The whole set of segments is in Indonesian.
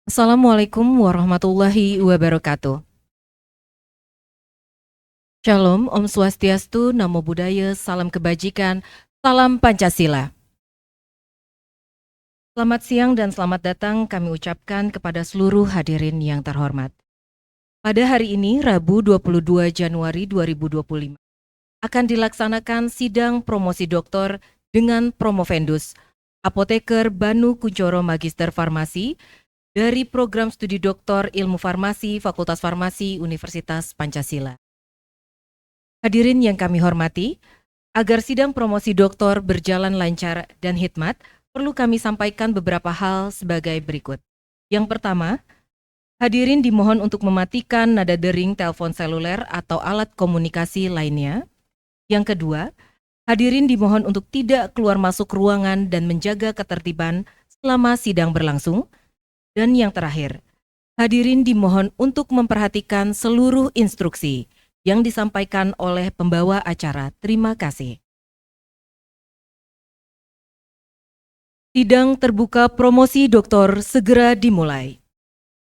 Assalamualaikum warahmatullahi wabarakatuh. Shalom, Om Swastiastu, Namo Buddhaya, Salam Kebajikan, Salam Pancasila. Selamat siang dan selamat datang kami ucapkan kepada seluruh hadirin yang terhormat. Pada hari ini, Rabu 22 Januari 2025, akan dilaksanakan sidang promosi doktor dengan promovendus, Apoteker Banu Kunchoro Magister Farmasi, dari program studi doktor ilmu farmasi Fakultas Farmasi Universitas Pancasila. Hadirin yang kami hormati, agar sidang promosi doktor berjalan lancar dan hikmat, perlu kami sampaikan beberapa hal sebagai berikut. Yang pertama, hadirin dimohon untuk mematikan nada dering telepon seluler atau alat komunikasi lainnya. Yang kedua, hadirin dimohon untuk tidak keluar masuk ruangan dan menjaga ketertiban selama sidang berlangsung. Dan yang terakhir, hadirin dimohon untuk memperhatikan seluruh instruksi yang disampaikan oleh pembawa acara. Terima kasih. Sidang terbuka promosi doktor segera dimulai.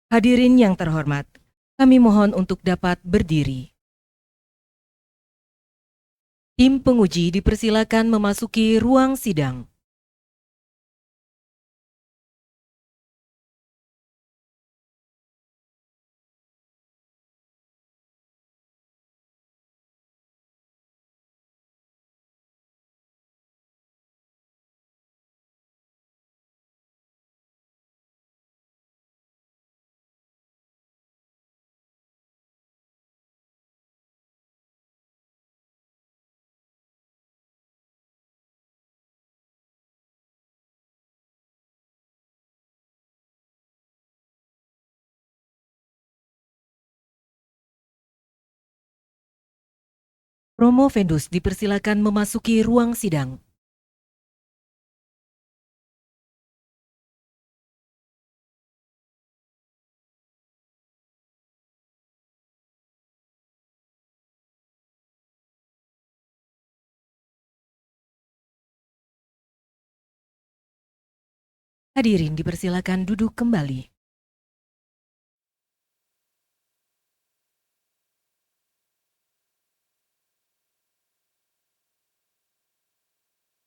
Hadirin yang terhormat, kami mohon untuk dapat berdiri. Tim penguji dipersilakan memasuki ruang sidang. Promovendus dipersilakan memasuki ruang sidang. Hadirin dipersilakan duduk kembali.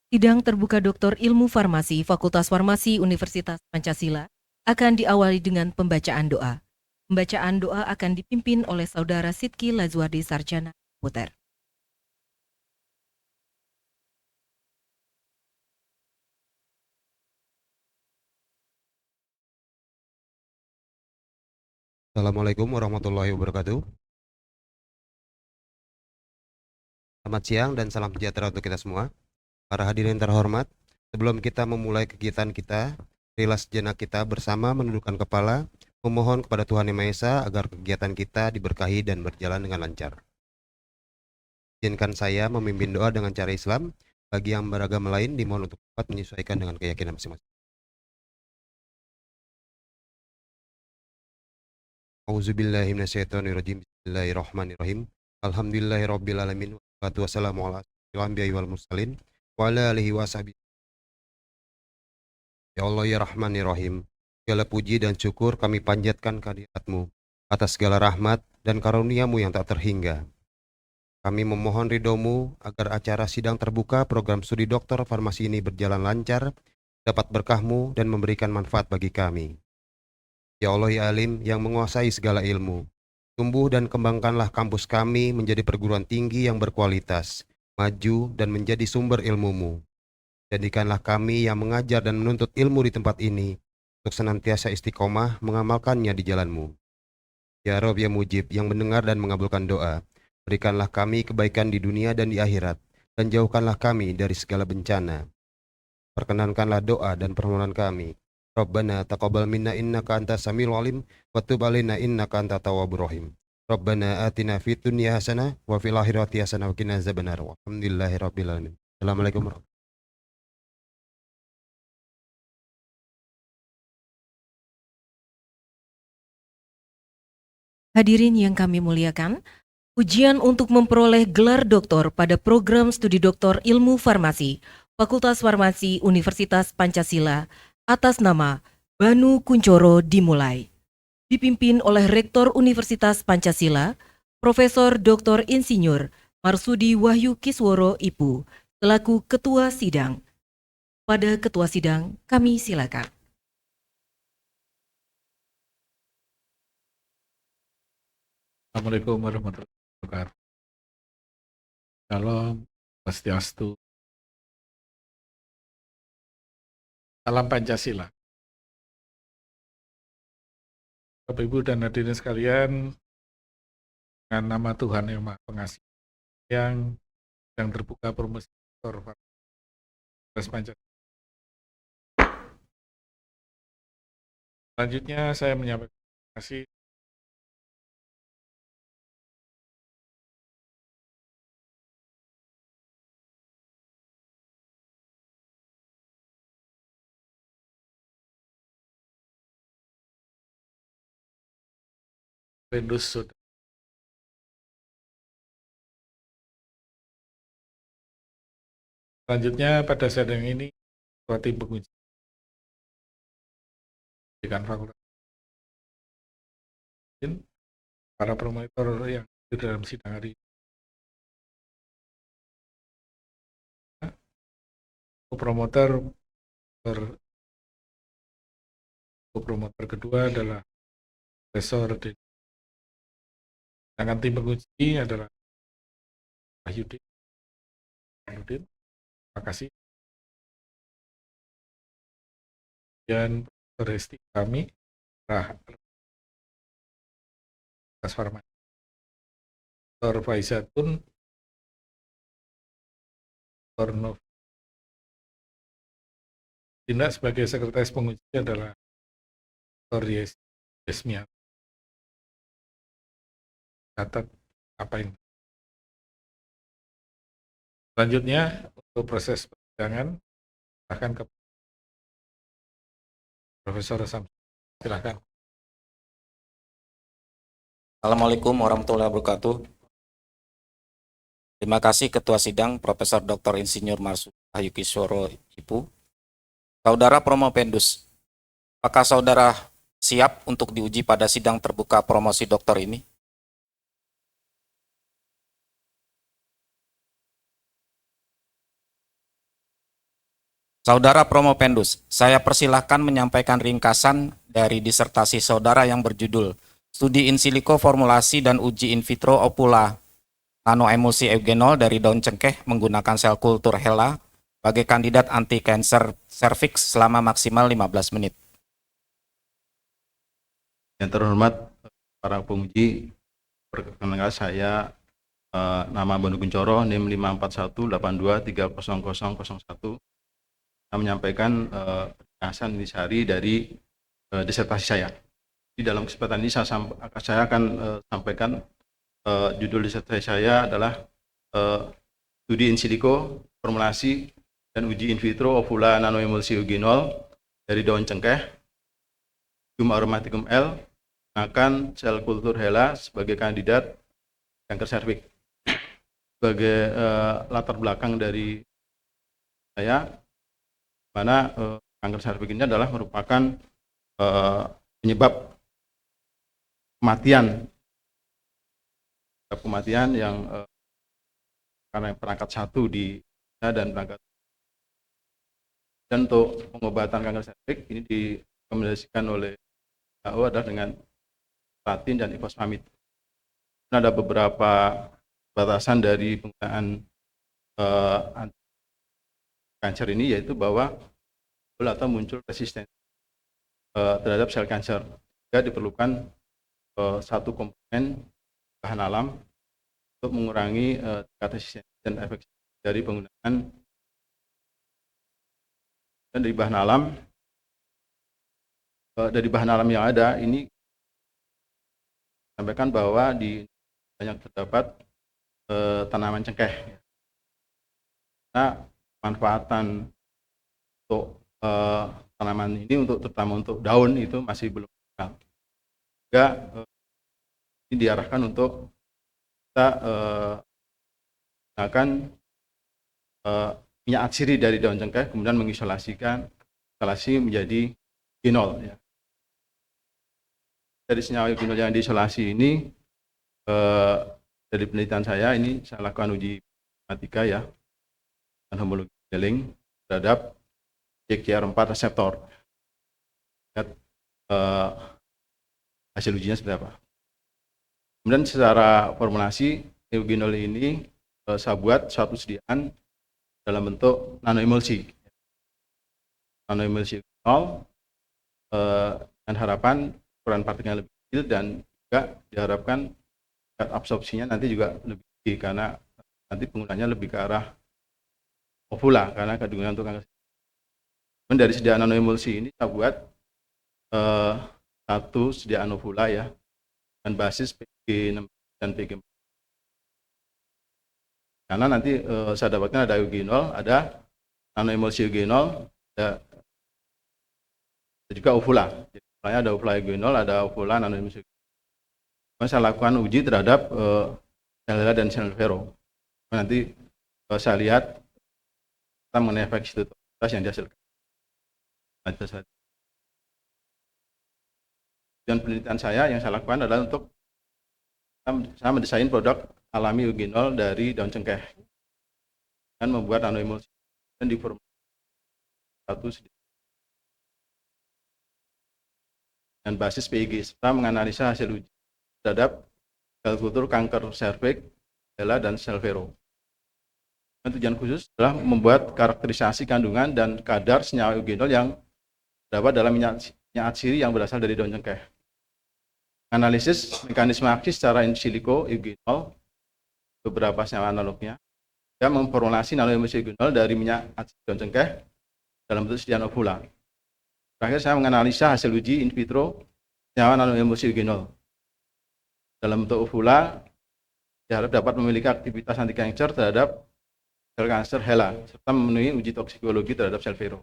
Sidang terbuka Doktor Ilmu Farmasi Fakultas Farmasi Universitas Pancasila akan diawali dengan pembacaan doa. Pembacaan doa akan dipimpin oleh Saudara Sidki Lazuardi Sarjana Puter. Assalamualaikum warahmatullahi wabarakatuh. Selamat siang dan salam sejahtera untuk kita semua. Para hadirin terhormat, sebelum kita memulai kegiatan kita, marilah sejenak kita bersama menundukkan kepala, memohon kepada Tuhan Yang Maha Esa agar kegiatan kita diberkahi dan berjalan dengan lancar. Izinkan saya memimpin doa dengan cara Islam. Bagi yang beragama lain, dimohon untuk dapat menyesuaikan dengan keyakinan masing-masing. Auzubillahiminasyaitonirrajim. Bismillahirrahmanirrahim. Alhamdulillahirrabbilalamin. Wassalatu wassalamu ala asyrofil anbiya'i wal mursalin wa ala alihi wa sahbihi. Ya Allah ya Rahman ya Rahim, segala puji dan syukur kami panjatkan kehadirat-Mu atas segala rahmat dan karunia-Mu yang tak terhingga. Kami memohon ridho-Mu agar acara sidang terbuka program studi doktor farmasi ini berjalan lancar, dapat berkah-Mu dan memberikan manfaat bagi kami. Ya Allah ya Alim yang menguasai segala ilmu, tumbuh dan kembangkanlah kampus kami menjadi perguruan tinggi yang berkualitas, maju dan menjadi sumber ilmu-Mu. Jadikanlah kami yang mengajar dan menuntut ilmu di tempat ini untuk senantiasa istiqomah mengamalkannya di jalan-Mu. Ya Rob ya Mujib yang mendengar dan mengabulkan doa, berikanlah kami kebaikan di dunia dan di akhirat, dan jauhkanlah kami dari segala bencana. Perkenankanlah doa dan permohonan kami. Rabbana taqabbal minna innaka antas samiul alim wa tub alaina innaka antat tawwabur rahim. Rabbana atina fid dunya hasanah wa fil akhirati hasanah wa qina azabannar. Alhamdulillahirabbil alamin. Assalamualaikum warahmatullahi wabarakatuh. Hadirin yang kami muliakan, ujian untuk memperoleh gelar doktor pada program studi doktor ilmu farmasi Fakultas Farmasi Universitas Pancasila atas nama Banu Kuncoro dimulai. Dipimpin oleh Rektor Universitas Pancasila, Profesor Dr. Insinyur Marsudi Wahyu Kisworo IPU, selaku Ketua Sidang. Pada Ketua Sidang, kami silakan. Assalamualaikum warahmatullahi wabarakatuh. Salam Swastiastu. Salam Pancasila. Bapak Ibu dan hadirin sekalian, dengan nama Tuhan Yang Maha Pengasih yang sedang terbuka promosi Fakultas Pancasila. Selanjutnya saya menyampaikan terima kasih Pendus Sud. Selanjutnya pada sidang ini Ketua Tim Penguji Dekan Fakultas para promotor yang di dalam sidang hari ini. Promotor kedua adalah Profesor D. Sedangkan tim penguji adalah Wahyudin. Terima kasih. Dan Profesor Hesti kami, atas Farmasi. Dr. Faizatun, Dr. Nov. Tindak sebagai sekretaris penguji adalah Dr. Yesmia. Catat apa yang selanjutnya untuk proses persidangan silahkan ke Profesor Sam. Silahkan. Assalamualaikum warahmatullahi wabarakatuh. Terima kasih Ketua Sidang Profesor Dr. Insinyur Marsudi Wahyu Kisworo IPU. Saudara Promopendus, apakah saudara siap untuk diuji pada sidang terbuka promosi doktor ini? Saudara Promopendus, saya persilahkan menyampaikan ringkasan dari disertasi saudara yang berjudul Studi in silico formulasi dan uji in vitro opula nanoemulsi eugenol dari daun cengkeh menggunakan sel kultur HeLa sebagai kandidat anti-kanker serviks selama maksimal 15 menit. Yang terhormat para penguji, perkenalkan saya nama Banu Kuncoro, NIM 54182300001. Saya menyampaikan ringkasan intisari dari disertasi saya. Di dalam kesempatan ini saya akan sampaikan judul disertasi saya adalah studi in silico formulasi dan uji in vitro ovula nanoemulsi eugenol dari daun cengkeh Jum aromaticum L menggunakan sel kultur HeLa sebagai kandidat kanker serviks. Sebagai latar belakang dari saya, mana kanker serviks ini adalah merupakan penyebab kematian yang karena perangkat satu di dan perangkat. Dan untuk pengobatan kanker serviks ini direkomendasikan oleh WHO adalah dengan statin dan ifosfamid. Ada beberapa batasan dari penggunaan kanker ini, yaitu bahwa atau muncul resistensi terhadap sel kanker. Jika diperlukan satu komponen bahan alam untuk mengurangi tingkat resistensi dan efek dari penggunaan. Dan dari bahan alam yang ada ini sampaikan bahwa di banyak terdapat tanaman cengkeh. Nah, manfaatan untuk tanaman ini terutama untuk daun itu masih belum kenal. Juga ini diarahkan untuk kita gunakan minyak atsiri dari daun cengkeh, kemudian mengisolasi menjadi eugenol ya. Dari senyawa eugenol yang diisolasi ini dari penelitian saya ini saya lakukan uji matematika ya dan homologi modeling terhadap CXCR4 reseptor. Lihat hasil ujinya seperti apa. Kemudian secara formulasi eugenol ini saya buat suatu sediaan dalam bentuk nanoemulsi. Nanoemulsi eugenol dengan harapan ukuran partikelnya lebih kecil dan juga diharapkan absorpsinya nanti juga lebih tinggi karena nanti penggunanya lebih ke arah ovula karena kandungan untuk kanker. Kemudian dari sediaan nanoemulsi ini saya buat satu sediaan ovula ya dengan basis PG6 dan PG4. Karena nanti saya dapatkan ada eugenol, ada nanoemulsi eugenol, ada juga ovula. Jadi ada ovula eugenol, ada ovula nanoemulsi. Saya lakukan uji terhadap sel HeLa dan sel Vero. Nanti saya lihat kita mengenai efek sitotoksitas yang dihasilkan. Dan penelitian saya yang saya lakukan adalah untuk saya mendesain produk alami eugenol dari daun cengkeh dan membuat nanoemulsi dan diformulasi satu dan basis PIG serta menganalisa hasil uji terhadap sel kultur kanker serviks, HeLa dan sel Vero. Tujuan khusus adalah membuat karakterisasi kandungan dan kadar senyawa eugenol yang terdapat dalam minyak atsiri yang berasal dari daun cengkeh. Analisis mekanisme aksi secara in silico eugenol, beberapa senyawa analognya, dan memformulasi nanoemulsi eugenol dari minyak atsiri daun cengkeh dalam bentuk sediaan ovula. Terakhir saya menganalisa hasil uji in vitro senyawa nanoemulsi eugenol dalam bentuk ovula diharap dapat memiliki aktivitas anti kanker terhadap sel kanker HeLa serta memenuhi uji toksikologi terhadap sel Vero.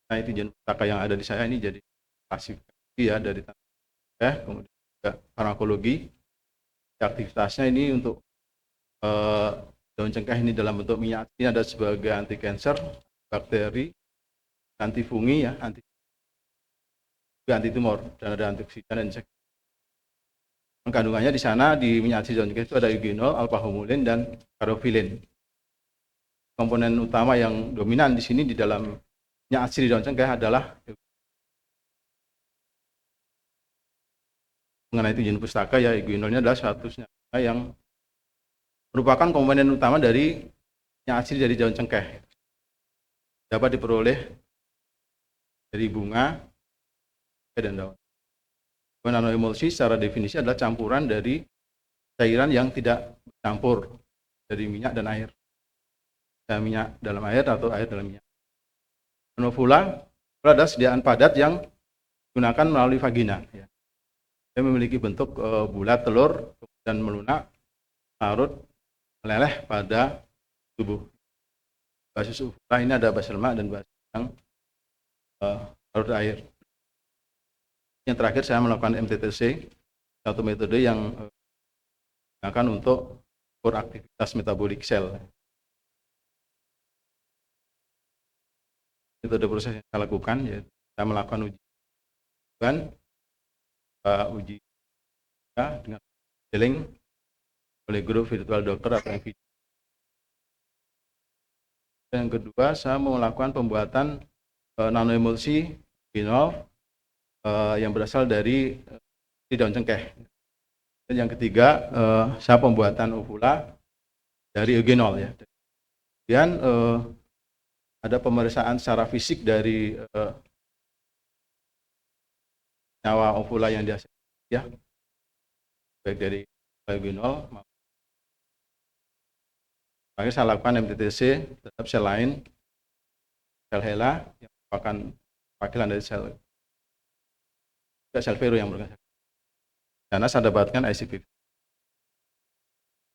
Nah, itu jenis pustaka yang ada di saya ini jadi klasifikasi ya dari kemudian juga farmakologi. Aktivitasnya ini untuk daun cengkeh ini dalam bentuk minyak ini ada sebagai anti kanker, bakteri, anti fungi ya, anti tumor dan ada antioksidan dan insek. Kandungannya di sana di minyak atsiri daun cengkeh itu ada eugenol, alpha homolin dan karofilin. Komponen utama yang dominan di sini di dalam minyak atsiri daun cengkeh adalah mengenai tujuan pustaka ya, eugenolnya adalah satu senyawa yang merupakan komponen utama dari minyak atsiri dari daun cengkeh. Dapat diperoleh dari bunga dan daun. Nanoemulsi secara definisi adalah campuran dari cairan yang tidak bercampur dari minyak dan air. Minyak dalam air atau air dalam minyak. Ovula adalah sediaan padat yang digunakan melalui vagina. Ya. Dia memiliki bentuk bulat telur dan melunak, larut, meleleh pada tubuh. Basis ovula ini ada basis lemak dan basis yang larut air. Yang terakhir saya melakukan MTTC, satu metode yang digunakan untuk ukur aktivitas metabolik sel. Metode proses yang saya lakukan yaitu saya melakukan uji dengan modeling oleh grup virtual dokter atau yang video. Yang kedua saya melakukan pembuatan nanoemulsi eugenol yang berasal dari daun cengkeh. Dan yang ketiga saya pembuatan ovula dari eugenol ya. Kemudian ada pemeriksaan secara fisik dari senyawa ovula yang dihasilkan ya, baik dari eugenol. Akhirnya saya lakukan MTTC terhadap sel lain, sel HeLa yang merupakan wakilan dari sel Vero yang berkaitan. Karena saya dapatkan IC50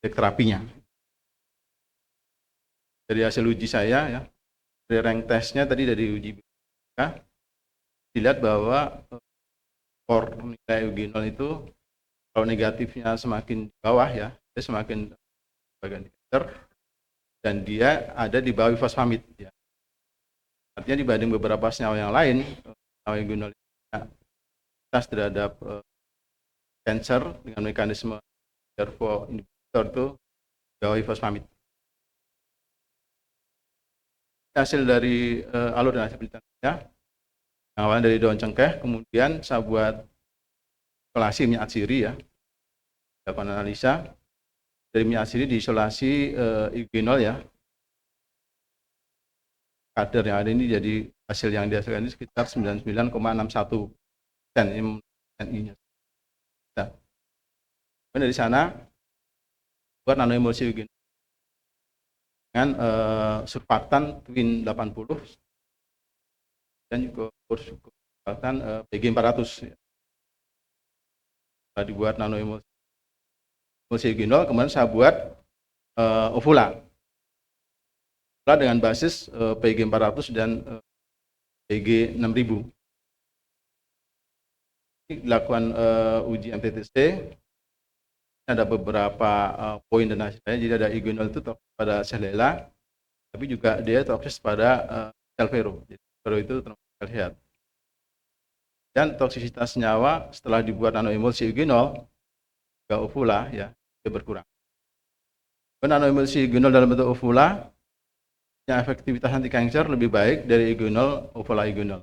terapinya. Dari hasil uji saya ya, dari rank testnya tadi dari uji ya, dilihat bahwa skor nilai eugenol itu kalau negatifnya semakin di bawah ya, dia semakin bagian cancer dan dia ada di bawah fosfamid ya. Artinya dibanding beberapa senyawa yang lain, senyawa eugenol aktivitas terhadap cancer dengan mekanisme servo inhibitor itu jauhi fosfamid. Hasil dari alur dan hasil penelitiannya, yang awalnya dari daun cengkeh, kemudian saya buat isolasi minyak atsiri ya, dilakukan analisa dari minyak atsiri diisolasi eugenol ya, kadar yang ada ini jadi hasil yang dihasilkan ini sekitar 99,61% NI-nya. Nah, dari sana buat nanoemulsi eugenol dengan surfaktan Twin 80 dan juga surfaktan PG 400 ya. Setelah dibuat nanoemulsi eugenol, kemudian saya buat ovula dengan basis PG 400 dan PG 6000. Dilakukan uji MTTC, ada beberapa poin dan hasilnya. Jadi ada eugenol itu toks pada Shellella, tapi juga dia toksis pada sel vero. Jadi vero itu termasuk sel sehat. Dan toksisitas senyawa setelah dibuat nanoemulsi eugenol juga ovula ya, dia berkurang. Nanoemulsi eugenol dalam bentuk ovula yang efektivitas anti kanker lebih baik dari eugenol, ovula eugenol.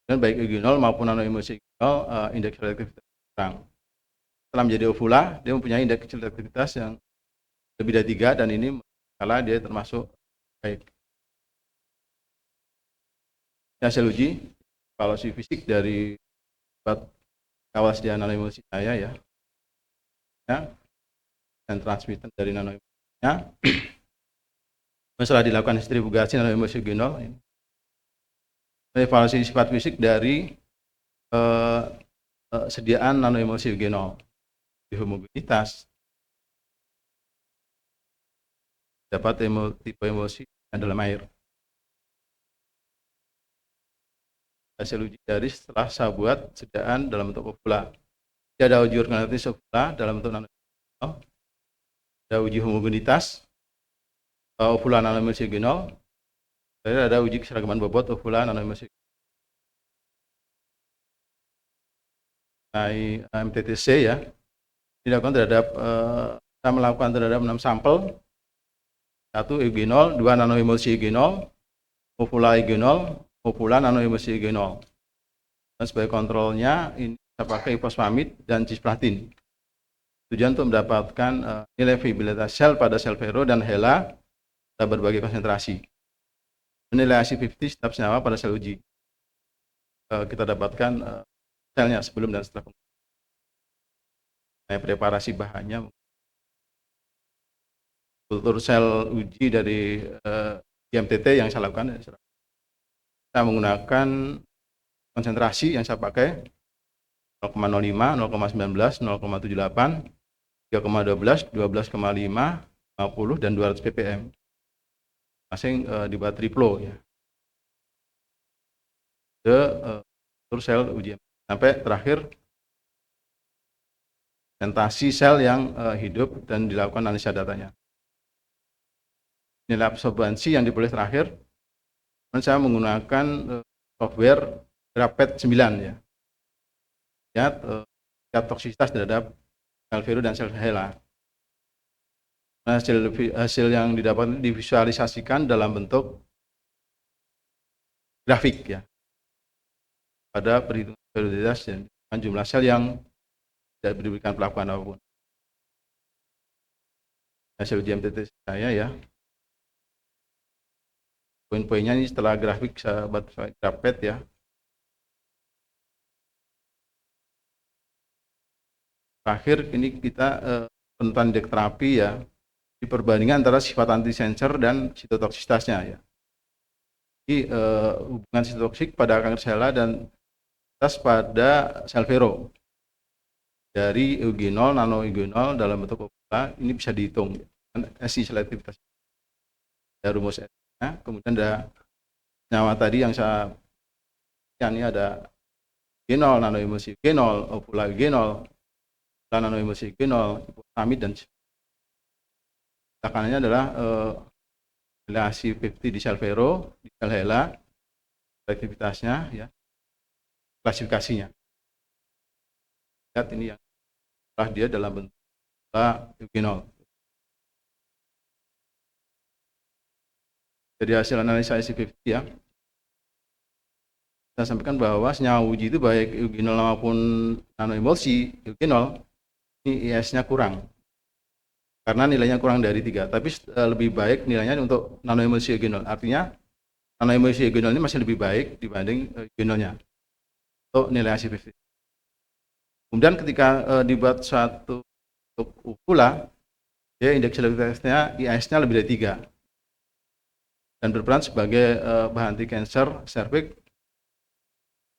Dan baik eugenol maupun nanoemulsi eugenol indeks selektivitas kurang. Setelah menjadi ovula, dia mempunyai indeks selektivitas yang lebih dari 3 dan ini skala dia termasuk baik. Hasil uji evaluasi fisik dari kawas dia nanoemulsi saya ya, dan transmiten dari nanoemulsinya. Setelah dilakukan distribusi nanoemulsi eugenol, evaluasi sifat fisik dari sediaan nanoemulsi eugenol, di homogenitas, dapat tipe emulsi dalam air. Hasil uji dari setelah saya buat sediaan dalam bentuk ovula. Jadi ada uji organoleptis ovula dalam bentuk nanoemulsi, ada uji homogenitas ovula nanoemulsi eugenol, dan ada uji keseragaman bobot ovula nanoemulsi. MTTC ya, dilakukan terhadap saya melakukan terhadap 6 sampel, 1 eugenol, 2 nanoemulsi eugenol, ovula eugenol, ovula nanoemulsi eugenol. Dan sebagai kontrolnya ini saya pakai fosfamid dan cisplatin. Tujuan untuk mendapatkan nilai viabilitas sel pada sel vero dan HeLa pada berbagai konsentrasi. Nilai IC50 setiap senyawa pada sel uji. Kita dapatkan selnya sebelum dan setelah preparasi bahannya. Kultur sel uji dari IMTT yang saya lakukan, saya menggunakan konsentrasi yang saya pakai 0,05, 0,19, 0,78, 3,12, 12,5, 50, dan 200 ppm. Masing dibuat triplo ya. Kultur sel uji sampai terakhir presentasi sel yang hidup dan dilakukan analisa datanya. Nilai absorbansi yang diperoleh terakhir, dan saya menggunakan software Rapid 9 ya. Lihat toksisitas terhadap sel vero dan sel HeLa. Hasil yang didapat divisualisasikan dalam bentuk grafik ya. Pada perhitungan periodisitas dan jumlah sel yang tidak diberikan perlakuan apapun. Hasil uji MTT saya ya. Poin-poinnya ini setelah grafik saya buat grafik ya. Terakhir ini kita penentuan indeks terapi ya. Di perbandingan antara sifat antisensor dan sitotoksitasnya ya. Jadi hubungan sitotoksik pada kanker sela dan pada sel vero dari eugenol, nanoeugenol dalam bentuk ovula ini bisa dihitung dengan SI selektivitas. Ada rumus S-nya, kemudian ada senyawa tadi yang saya ini ada eugenol, nanoemulsi eugenol, ovula eugenol, nanoemulsi eugenol, amid dan tekanannya adalah nilai IC50 di sel Vero, di sel HeLa, aktivitasnya, ya, klasifikasinya. Lihat ini yang telah dia dalam bentuk eugenol. Jadi hasil analisa IC50 ya, saya sampaikan bahwa senyawa uji itu baik eugenol maupun nanoemulsi eugenol ini IS-nya kurang karena nilainya kurang dari 3, tapi lebih baik nilainya untuk nanoemulsi eugenol. Artinya nanoemulsi eugenol ini masih lebih baik dibanding eugenolnya untuk nilai IC50. Kemudian ketika dibuat suatu untuk uvula, dia indeks selektivitasnya IS-nya lebih dari 3 dan berperan sebagai bahan anti-cancer serviks.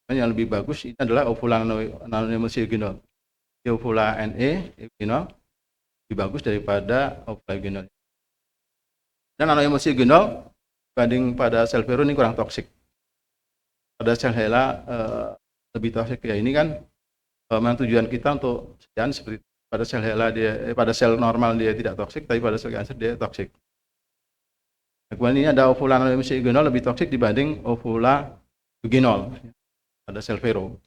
Yang lebih bagus ini adalah uvula nanoemulsi eugenol. Uvula NE eugenol lebih bagus daripada uvula eugenol. Dan nanoemulsi eugenol dibanding pada sel Vero ini kurang toksik. Pada sel HeLa lebih toksik. Ya ini kan memang tujuan kita untuk sekian seperti pada sel HeLa pada sel normal dia tidak toksik, tapi pada sel kanker dia toksik. Kemudian ini ada uvula nanoemulsi eugenol lebih toksik dibanding uvula eugenol pada sel Vero.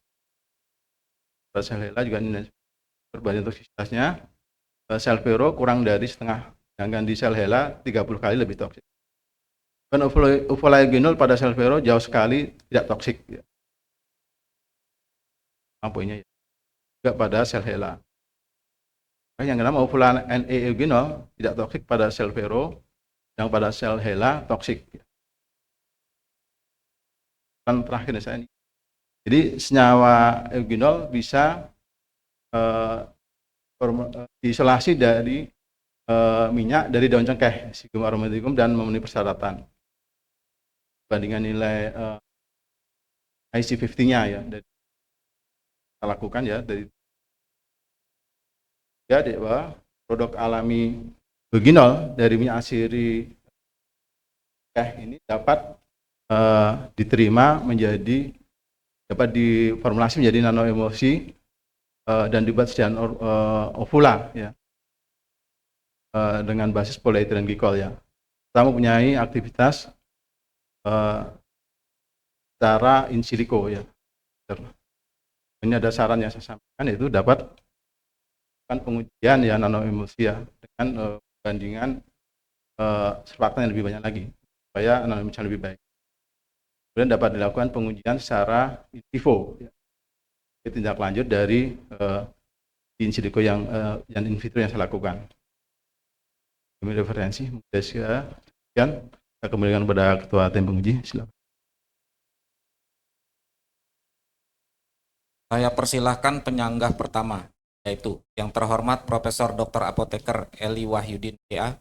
Pada sel HeLa juga ini perbandingan toksisitasnya, sel Vero kurang dari setengah, sedangkan di sel HeLa 30 kali lebih toksik. Dan uvula eugenol pada sel Vero jauh sekali tidak toksik. Ya. Poinnya ya. Juga pada sel HeLa. Yang kedua, uvula NE eugenol tidak toksik pada sel Vero, yang pada sel HeLa toksik. Dan terakhir saya ini. Jadi senyawa eugenol bisa diisolasi dari minyak dari daun cengkeh, Psygum aromaticum, dan memenuhi persyaratan. Bandingan nilai IC50-nya ya, dari kita lakukan ya dari ya bahwa produk alami eugenol dari minyak asiri ini dapat diterima menjadi dapat diformulasi menjadi nanoemulsi dan dibuat sekian ovula ya dengan basis polyethylene glycol ya. Kita mempunyai aktivitas secara in silico ya. Ini ada saran yang saya sampaikan, yaitu dapat pengujian ya nanoemulsi ya dengan bandingan surfaktan yang lebih banyak lagi supaya nanoemulsi lebih baik. Kemudian dapat dilakukan pengujian secara in vivo ya. Tindak lanjut dari in silico yang in vitro yang saya lakukan. Demi referensi, sekian saya kembalikan kepada Ketua Tim Penguji, silakan. Saya persilahkan penyanggah pertama, yaitu yang terhormat Profesor Dr. Apoteker Eli Wahyudin, PA,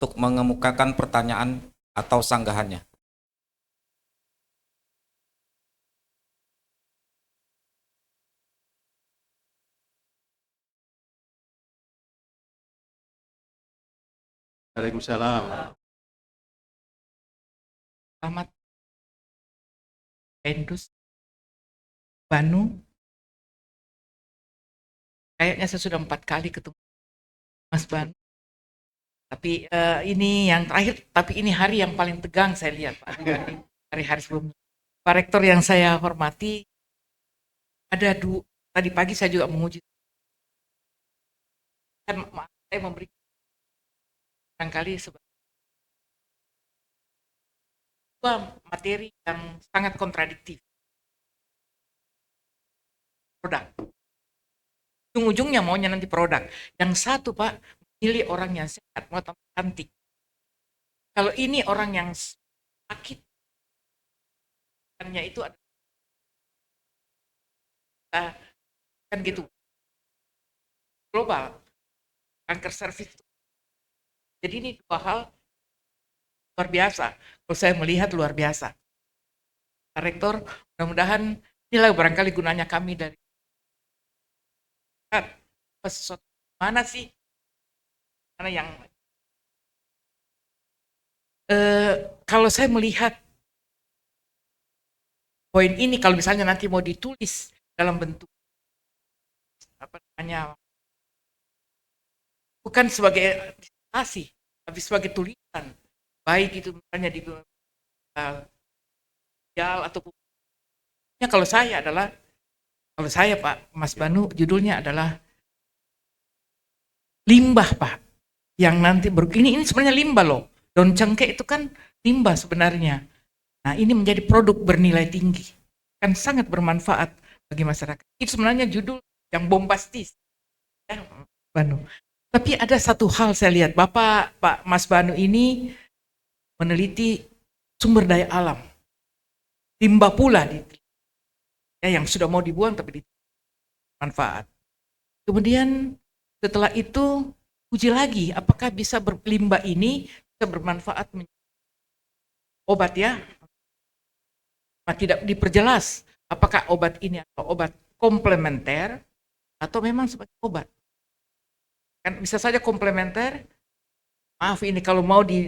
untuk mengemukakan pertanyaan atau sanggahannya. Waalaikumsalam. Selamat Endus Banu. Kayaknya saya sudah 4 kali ketemu Mas Banu. Tapi ini yang terakhir, tapi ini hari yang paling tegang saya lihat Pak. Hari-hari sebelumnya. Pak Rektor yang saya hormati, ada tadi pagi saya juga menguji. Kan saya memberi barangkali sebuah materi yang sangat kontradiktif. Produk. Ujung-ujungnya maunya nanti produk. Yang satu Pak, milih orang yang sehat, mau tambah cantik. Kalau ini orang yang sakit, itu ada kan gitu. Global, kanker serviks. Jadi ini dua hal luar biasa. Kalau saya melihat luar biasa. Pak Rektor, mudah-mudahan inilah barangkali gunanya kami dari sesuatu mana sih? Mana yang kalau saya melihat poin ini, kalau misalnya nanti mau ditulis dalam bentuk apa namanya, bukan sebagai disertasi, tapi sebagai tulisan, baik itu misalnya di ginjal ataupun kalau saya Pak Mas Banu, judulnya adalah limbah Pak, yang nanti ini sebenarnya limbah loh. Daun cengkeh itu kan limbah sebenarnya. Nah, ini menjadi produk bernilai tinggi, kan sangat bermanfaat bagi masyarakat. Itu sebenarnya judul yang bombastis, ya, Banu. Tapi ada satu hal saya lihat, Pak Mas Banu ini meneliti sumber daya alam, limbah pula ya, yang sudah mau dibuang tapi manfaat. Kemudian setelah itu uji lagi apakah bisa limbah ini bisa bermanfaat menjadi obat ya. Nah, tidak diperjelas apakah obat ini atau obat komplementer atau memang sebagai obat. Kan bisa saja komplementer. Maaf ini kalau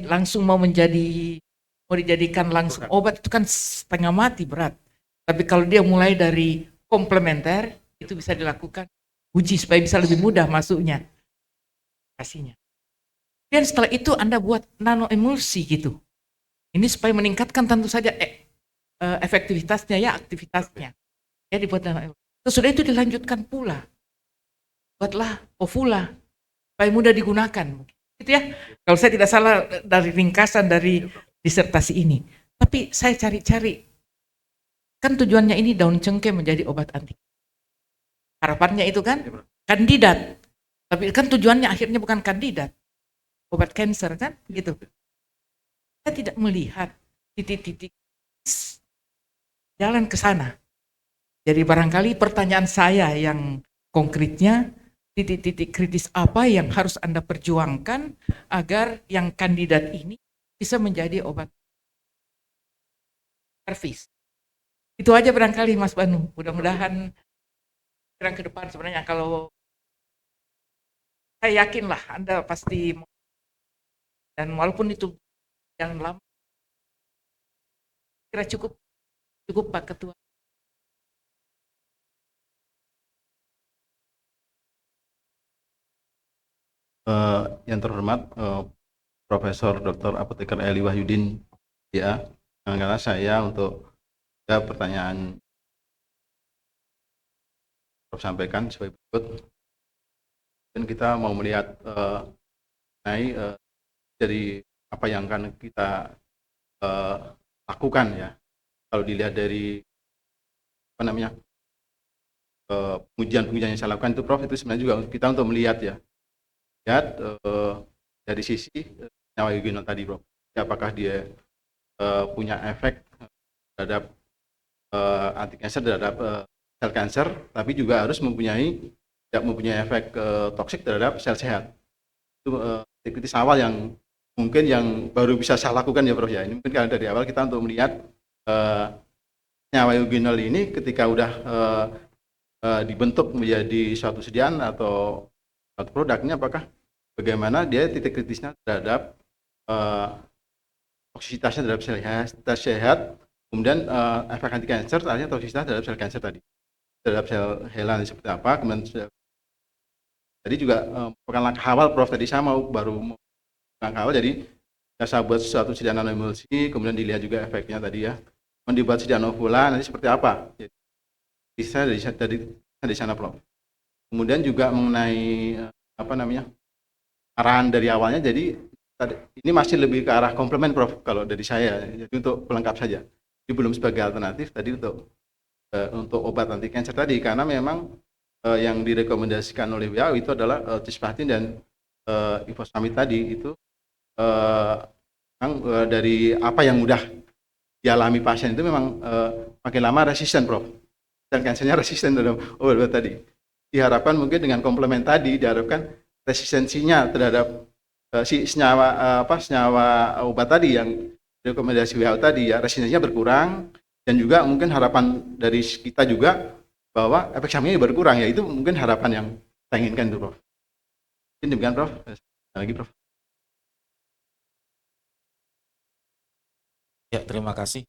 langsung mau dijadikan langsung obat itu kan setengah mati berat. Tapi kalau dia mulai dari komplementer itu bisa dilakukan uji supaya bisa lebih mudah masuknya kasihnya. Dan setelah itu Anda buat nano emulsi gitu. Ini supaya meningkatkan tentu saja efektivitasnya ya, aktivitasnya. Ya dibuat nano emulsi. Sesudah itu dilanjutkan pula. Buatlah ovula supaya mudah digunakan. Gitu ya. Kalau saya tidak salah dari ringkasan dari disertasi ini. Tapi saya cari-cari. Kan tujuannya ini daun cengkeh menjadi obat anti. Harapannya itu kan kandidat. Tapi kan tujuannya akhirnya bukan kandidat. Obat kanker kan gitu. Kita tidak melihat titik-titik jalan ke sana. Jadi barangkali pertanyaan saya yang konkretnya, titik-titik kritis apa yang harus Anda perjuangkan agar yang kandidat ini bisa menjadi obat servis. Itu aja barangkali Mas Banu. Mudah-mudahan ke depan sebenarnya kalau saya yakinlah Anda pasti, dan walaupun itu yang lama, kira cukup Pak Ketua. Yang terhormat Profesor Dr. Apoteker Eli Wahyudin, ya, karena saya untuk pertanyaan Prof sampaikan sebagai berikut. Dan kita mau melihat dari apa yang akan kita lakukan ya. Kalau dilihat dari pengujian-pengujian yang saya lakukan itu Prof, itu sebenarnya juga kita untuk melihat ya. Lihat dari sisi nyawa eugenol tadi Prof. Ya, apakah dia punya efek terhadap anti kanker terhadap sel kanker, tapi juga harus tidak mempunyai efek toksik terhadap sel sehat. Itu kritis awal yang mungkin yang baru bisa saya lakukan ya Prof ya. Ini mungkin karena dari awal kita untuk melihat nyawa eugenol ini ketika udah dibentuk menjadi suatu sediaan atau suatu produk, ini apakah bagaimana dia titik kritisnya terhadap toksisitasnya terhadap sel sehat, kemudian efek anti kanker artinya toksisitas terhadap sel kanker tadi, terhadap sel helan seperti apa, kemudian tadi juga merupakan langkah awal Prof, tadi saya baru langkah awal, jadi saya buat suatu sediaan nano emulsi, kemudian dilihat juga efeknya tadi ya, kemudian dibuat sediaan ovula nanti seperti apa, jadi bisa dari sana Prof. Kemudian juga mengenai arahan dari awalnya, jadi ini masih lebih ke arah komplement Prof kalau dari saya, jadi untuk pelengkap saja, jadi belum sebagai alternatif tadi untuk obat anti kanker tadi, karena memang yang direkomendasikan oleh WHO itu adalah cisplatin dan ifosfamid tadi itu dari apa yang mudah dialami pasien itu memang makin lama resisten Prof, dan kansernya resisten terhadap obat tadi. Diharapkan mungkin dengan komplement tadi diharapkan resistensinya terhadap senyawa obat tadi yang rekomendasi WHO tadi ya, resistensinya berkurang, dan juga mungkin harapan dari kita juga bahwa efek sampingnya berkurang, ya itu mungkin harapan yang saya inginkan itu Prof. Mungkin demikian Prof. Lagi Prof. Ya, terima kasih.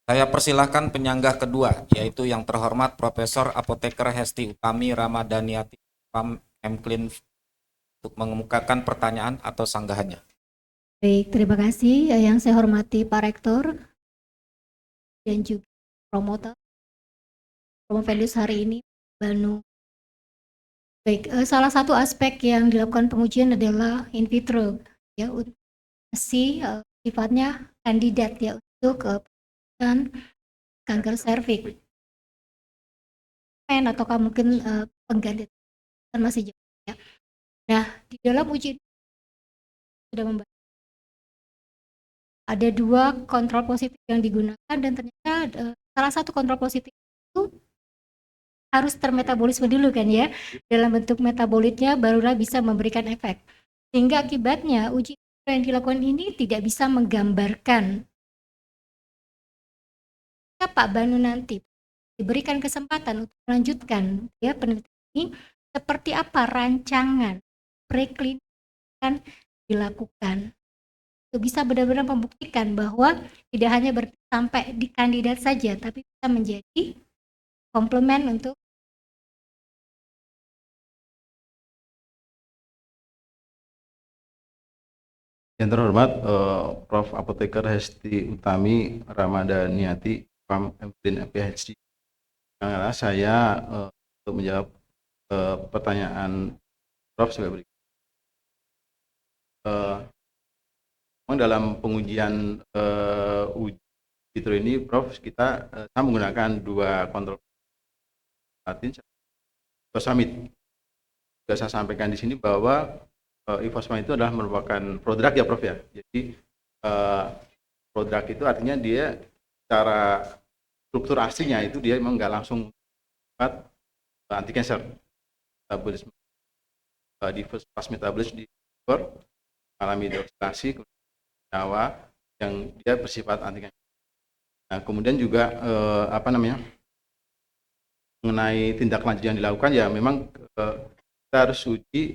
Saya persilahkan penyanggah kedua, yaitu yang terhormat Profesor Apoteker Hesti Utami Ramadhaniati Pam Mklin untuk mengemukakan pertanyaan atau sanggahannya. Baik, terima kasih. Yang saya hormati Pak Rektor dan juga promotor Promovendus hari ini, Banu. Baik, salah satu aspek yang dilakukan pengujian adalah in vitro, ya, sifatnya kandidat ya untuk kanker serviks, ataukah mungkin pengganti kan masih jauh ya. Nah, di dalam uji sudah membahas ada 2 kontrol positif yang digunakan dan ternyata salah satu kontrol positif itu harus termetabolisme dulu kan ya. Dalam bentuk metabolitnya barulah bisa memberikan efek. Sehingga akibatnya uji yang dilakukan ini tidak bisa menggambarkan Pak Banu nanti diberikan kesempatan untuk melanjutkan ya penelitian ini, seperti apa rancangan preklinik akan dilakukan untuk bisa benar-benar membuktikan bahwa tidak hanya sampai di kandidat saja, tapi bisa menjadi komplement untuk Yang terhormat Prof. Apoteker Hesti Utami Ramadhaniati, MPhil PhD. Saya untuk menjawab pertanyaan Prof. sebagai berikut. Memang dalam pengujian uji vitro ini, Prof, kita saya menggunakan 2 kontrol latin ifosfamid. Juga saya sampaikan di sini bahwa ifosfamid itu adalah merupakan prodrug ya, Prof ya. Jadi prodrug itu artinya dia secara struktur aslinya itu dia memang nggak langsung anti cancer metabolisme di fast metabolisme di liver mengalami deoksidasi nyawa yang dia bersifat anti cancer. Nah, kemudian juga mengenai tindak lanjut yang dilakukan ya memang kita harus uji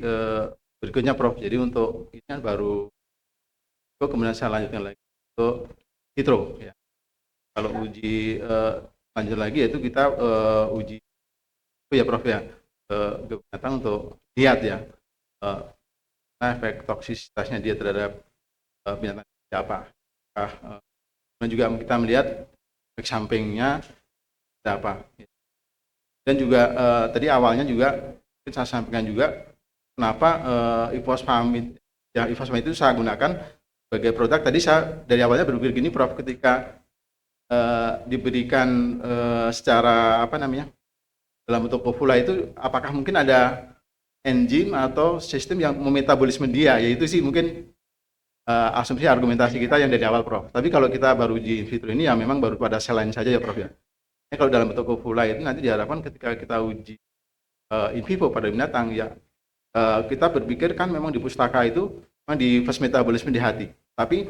berikutnya, Prof. Jadi untuk ini kan baru kemudian saya lanjutkan lagi untuk vitro ya. Kalau uji lanjut lagi yaitu kita uji ya, Prof ya, ke binatang untuk lihat ya efek toksisitasnya dia terhadap binatang apa. Dan juga kita melihat efek sampingnya apa. Dan juga tadi awalnya juga saya sampaikan juga kenapa ifosfamid itu saya gunakan sebagai produk. Tadi saya dari awalnya berpikir gini, Prof, ketika diberikan secara dalam bentuk ovula itu apakah mungkin ada enzim atau sistem yang memetabolisme dia, yaitu sih mungkin asumsi argumentasi kita yang dari awal, Prof. Tapi kalau kita baru uji in vitro ini ya memang baru pada sel lain saja ya, Prof ya. Kalau dalam bentuk ovula itu nanti diharapkan ketika kita uji in vivo pada binatang ya kita berpikir kan memang di pustaka itu memang di fast metabolisme di hati, tapi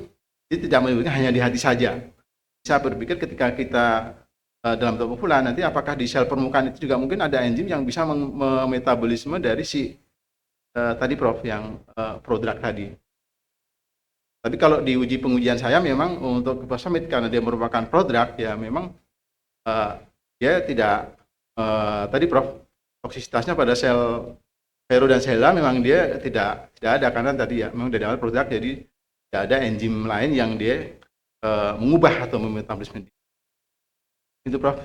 itu tidak menyebutkan hanya di hati saja. Saya berpikir ketika kita dalam bentuk ovula nanti apakah di sel permukaan itu juga mungkin ada enzim yang bisa memetabolisme dari si tadi, Prof, yang prodrug tadi. Tapi kalau di uji pengujian saya memang untuk ifosfamid karena dia merupakan prodrug ya memang dia tidak tadi, Prof, toksisitasnya pada sel Vero dan Sela memang dia tidak ada karena tadi ya memang dari awal prodrug, jadi tidak ada enzim lain yang dia mengubah atau memetabolisme. Itu, Prof.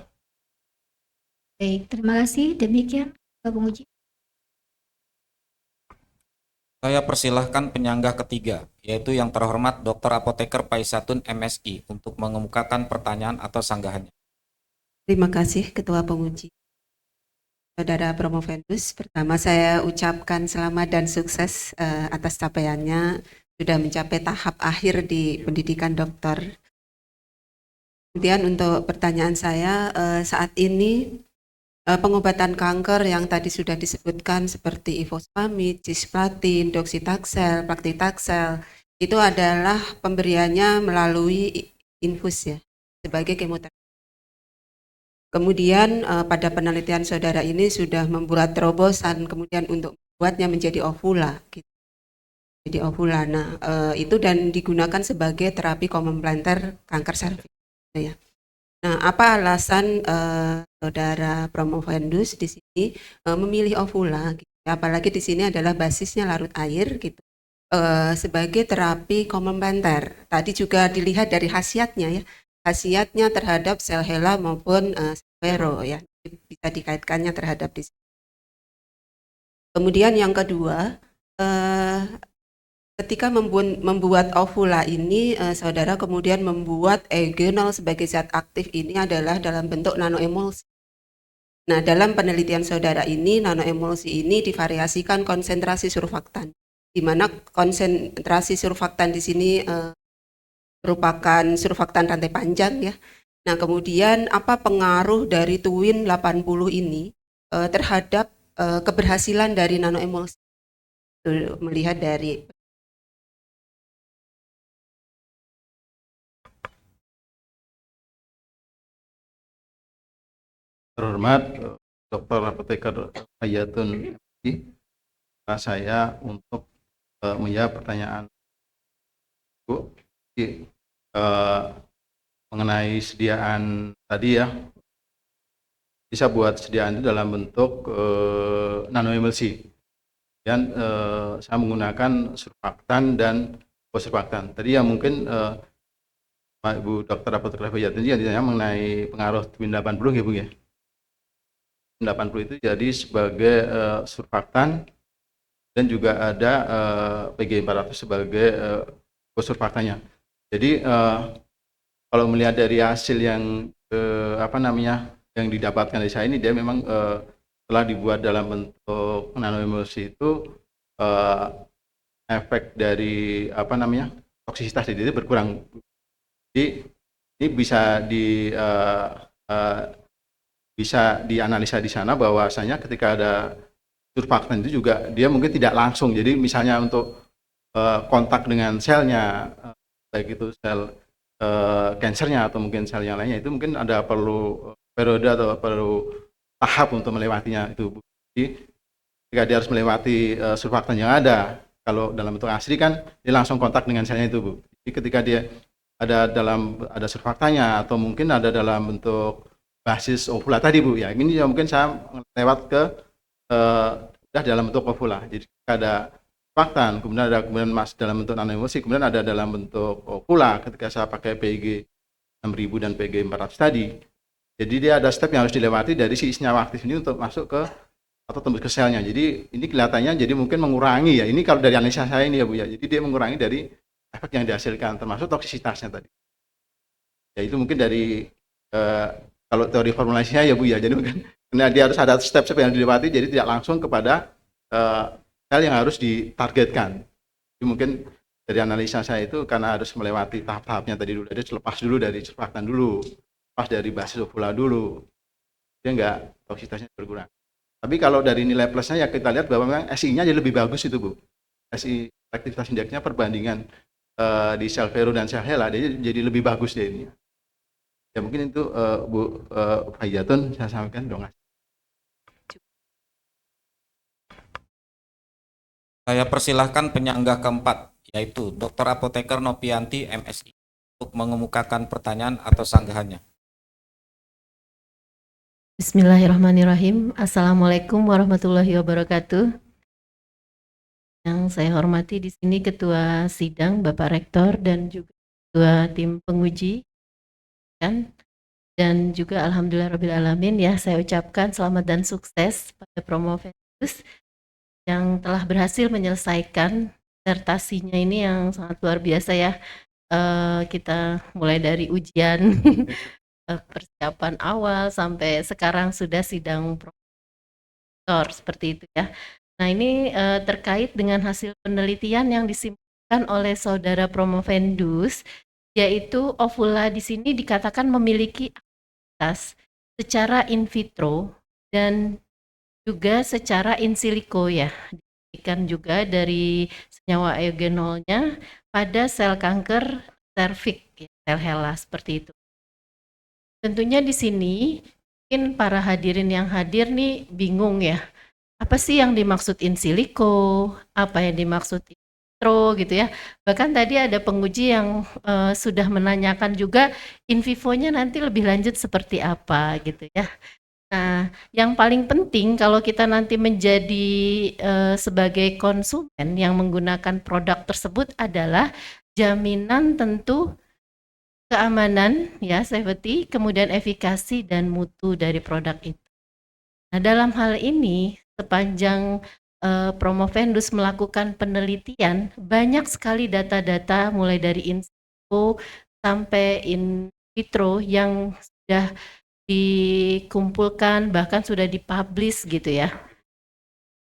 Baik, terima kasih. Demikian Pak Penguji. Saya persilahkan penyanggah ketiga, yaitu yang terhormat Dr. Apoteker Paisatun MSI untuk mengemukakan pertanyaan atau sanggahannya. Terima kasih Ketua Penguji. Saudara Promovendus, pertama saya ucapkan selamat dan sukses atas capaiannya sudah mencapai tahap akhir di pendidikan dokter. Kemudian untuk pertanyaan saya, saat ini pengobatan kanker yang tadi sudah disebutkan seperti ifosfamid, cisplatin, doxytaxel, paclitaxel, itu adalah pemberiannya melalui infus ya, sebagai kemoterapi. Kemudian pada penelitian saudara ini sudah membuat terobosan kemudian untuk membuatnya menjadi ovula. Gitu. Jadi ovula, nah itu dan digunakan sebagai terapi komplementer kanker serviks. Ya. Nah, apa alasan saudara Promovendus di sini memilih ovula? Gitu. Apalagi di sini adalah basisnya larut air, gitu. sebagai terapi komplementer. Tadi juga dilihat dari khasiatnya ya, khasiatnya terhadap sel HeLa maupun sel Vero ya, bisa dikaitkannya terhadap di sini. Kemudian yang kedua, ketika membuat ovula ini, saudara kemudian membuat eugenol sebagai zat aktif ini adalah dalam bentuk nanoemulsi. Nah, dalam penelitian saudara ini, nanoemulsi ini divariasikan konsentrasi surfaktan, di mana konsentrasi surfaktan di sini merupakan surfaktan rantai panjang ya. Nah, kemudian apa pengaruh dari Twin 80 ini terhadap keberhasilan dari nanoemulsi? Melihat dari Terhormat Dr. Apoteker Hayatun MSI, saya untuk menjawab pertanyaan Bu mengenai sediaan tadi ya, bisa buat sediaan itu dalam bentuk nanoemulsi. Dan saya menggunakan surfaktan dan surfaktan. Tadi yang mungkin Pak Ibu Dr. Apoteker Hayatun yang ditanya mengenai pengaruh Twin 80 ya Bu ya. 80 itu jadi sebagai surfaktan dan juga ada PG400 sebagai surfaktannya. Jadi kalau melihat dari hasil yang yang didapatkan dari saya ini, dia memang telah dibuat dalam bentuk nanoemulsi itu efek dari toksisitas itu berkurang. Jadi ini bisa dianalisa di sana bahwasanya ketika ada surfaktan itu juga dia mungkin tidak langsung. Jadi misalnya untuk kontak dengan selnya, baik itu sel kansernya atau mungkin sel yang lainnya, itu mungkin ada perlu periode atau perlu tahap untuk melewatinya itu. Jadi ketika dia harus melewati surfaktan yang ada, kalau dalam bentuk asli kan dia langsung kontak dengan selnya itu Bu. Jadi ketika dia ada surfaktannya atau mungkin ada dalam bentuk basis ovula tadi Bu ya, ini ya mungkin saya lewat ke dalam bentuk ovula. Jadi ada surfaktan, kemudian dalam bentuk nanoemulsi, kemudian ada dalam bentuk ovula ketika saya pakai PG 6000 dan PG 400 tadi. Jadi dia ada step yang harus dilewati dari si senyawa aktif ini untuk masuk ke atau tembus ke selnya. Jadi ini kelihatannya jadi mungkin mengurangi ya, ini kalau dari analisa saya ini ya Bu ya, jadi dia mengurangi dari efek yang dihasilkan termasuk toksisitasnya tadi. Ya itu mungkin dari kalau teori formulasinya ya Bu ya, jadi mungkin karena dia harus ada step-step yang dilewati, jadi tidak langsung kepada sel yang harus ditargetkan. Jadi mungkin dari analisa saya itu karena harus melewati tahap-tahapnya tadi dulu, jadi lepas dulu dari surfaktan dulu, lepas dari basis ovula dulu, dia enggak toksisitasnya berkurang. Tapi kalau dari nilai plusnya ya kita lihat bahwa memang SI-nya jadi lebih bagus itu Bu. SI aktivitas indeksnya perbandingan di sel Vero dan sel HeLa jadi lebih bagus dia ini. Ya mungkin itu Bu Hayatun saya sampaikan dong. Saya persilahkan penyangga keempat, yaitu Dr. Apoteker Nopianti MSI, untuk mengemukakan pertanyaan atau sanggahannya. Bismillahirrahmanirrahim. Assalamualaikum warahmatullahi wabarakatuh. Yang saya hormati di sini Ketua Sidang Bapak Rektor dan juga Ketua Tim Penguji, dan juga alhamdulillahirrahmanirrahim ya, saya ucapkan selamat dan sukses pada Promovendus yang telah berhasil menyelesaikan disertasinya ini yang sangat luar biasa ya. Kita mulai dari ujian persiapan awal sampai sekarang sudah sidang profesor seperti itu ya. Nah ini terkait dengan hasil penelitian yang disimpulkan oleh saudara Promovendus, yaitu ovula di sini dikatakan memiliki aktivitas secara in vitro dan juga secara in silico ya. Diberikan juga dari senyawa eugenolnya pada sel kanker serviks, ya, sel HeLa seperti itu. Tentunya di sini mungkin para hadirin yang hadir nih bingung ya. Apa sih yang dimaksud in silico? Apa yang dimaksud in vitro gitu ya. Bahkan tadi ada penguji yang sudah menanyakan juga in vivo-nya nanti lebih lanjut seperti apa gitu ya. Nah, yang paling penting kalau kita nanti menjadi sebagai konsumen yang menggunakan produk tersebut adalah jaminan tentu keamanan, ya, safety, kemudian efikasi dan mutu dari produk itu. Nah, dalam hal ini sepanjang Promovendus melakukan penelitian, banyak sekali data-data mulai dari in silico sampai in vitro yang sudah dikumpulkan, bahkan sudah dipublish gitu ya.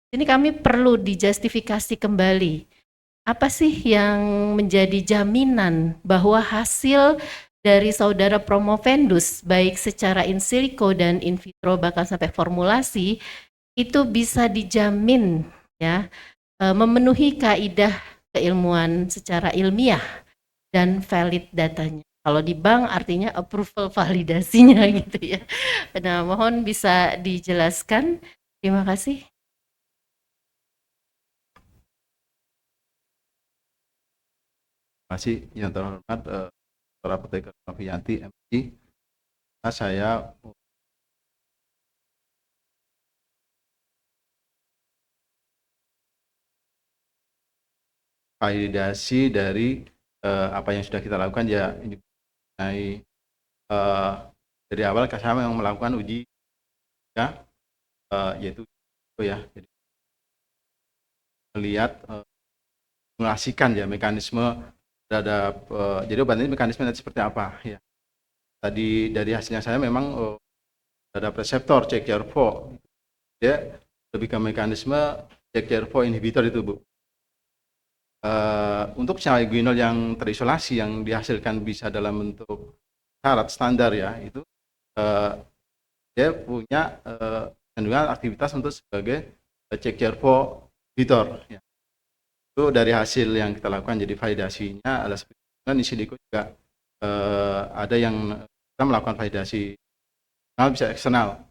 Ini kami perlu dijustifikasi kembali. Apa sih yang menjadi jaminan bahwa hasil dari saudara Promovendus, baik secara in silico dan in vitro bahkan sampai formulasi, itu bisa dijamin ya, memenuhi kaidah keilmuan secara ilmiah dan valid datanya. Kalau di bank artinya approval validasinya gitu ya. Nah, mohon bisa dijelaskan. Terima kasih. Terima kasih yang terhormat Dr. Apoteker Novianti, MD. Saya validasi dari apa yang sudah kita lakukan ya, ini mengenai dari awal saya memang melakukan uji ya, yaitu ya, jadi melihat mengasihkan ya mekanisme terhadap jadi obat ini mekanisme seperti apa ya. Tadi dari hasilnya saya memang terhadap reseptor CCR4 dia lebih ke mekanisme CCR4 inhibitor itu, Bu. Untuk eugenol yang terisolasi yang dihasilkan bisa dalam bentuk syarat standar ya, itu dia punya kandungan aktivitas untuk sebagai CCR4 inhibitor ya. Itu dari hasil yang kita lakukan, jadi validasinya adalah seperti itu. Dan in silico juga ada yang kita melakukan validasi bisa eksternal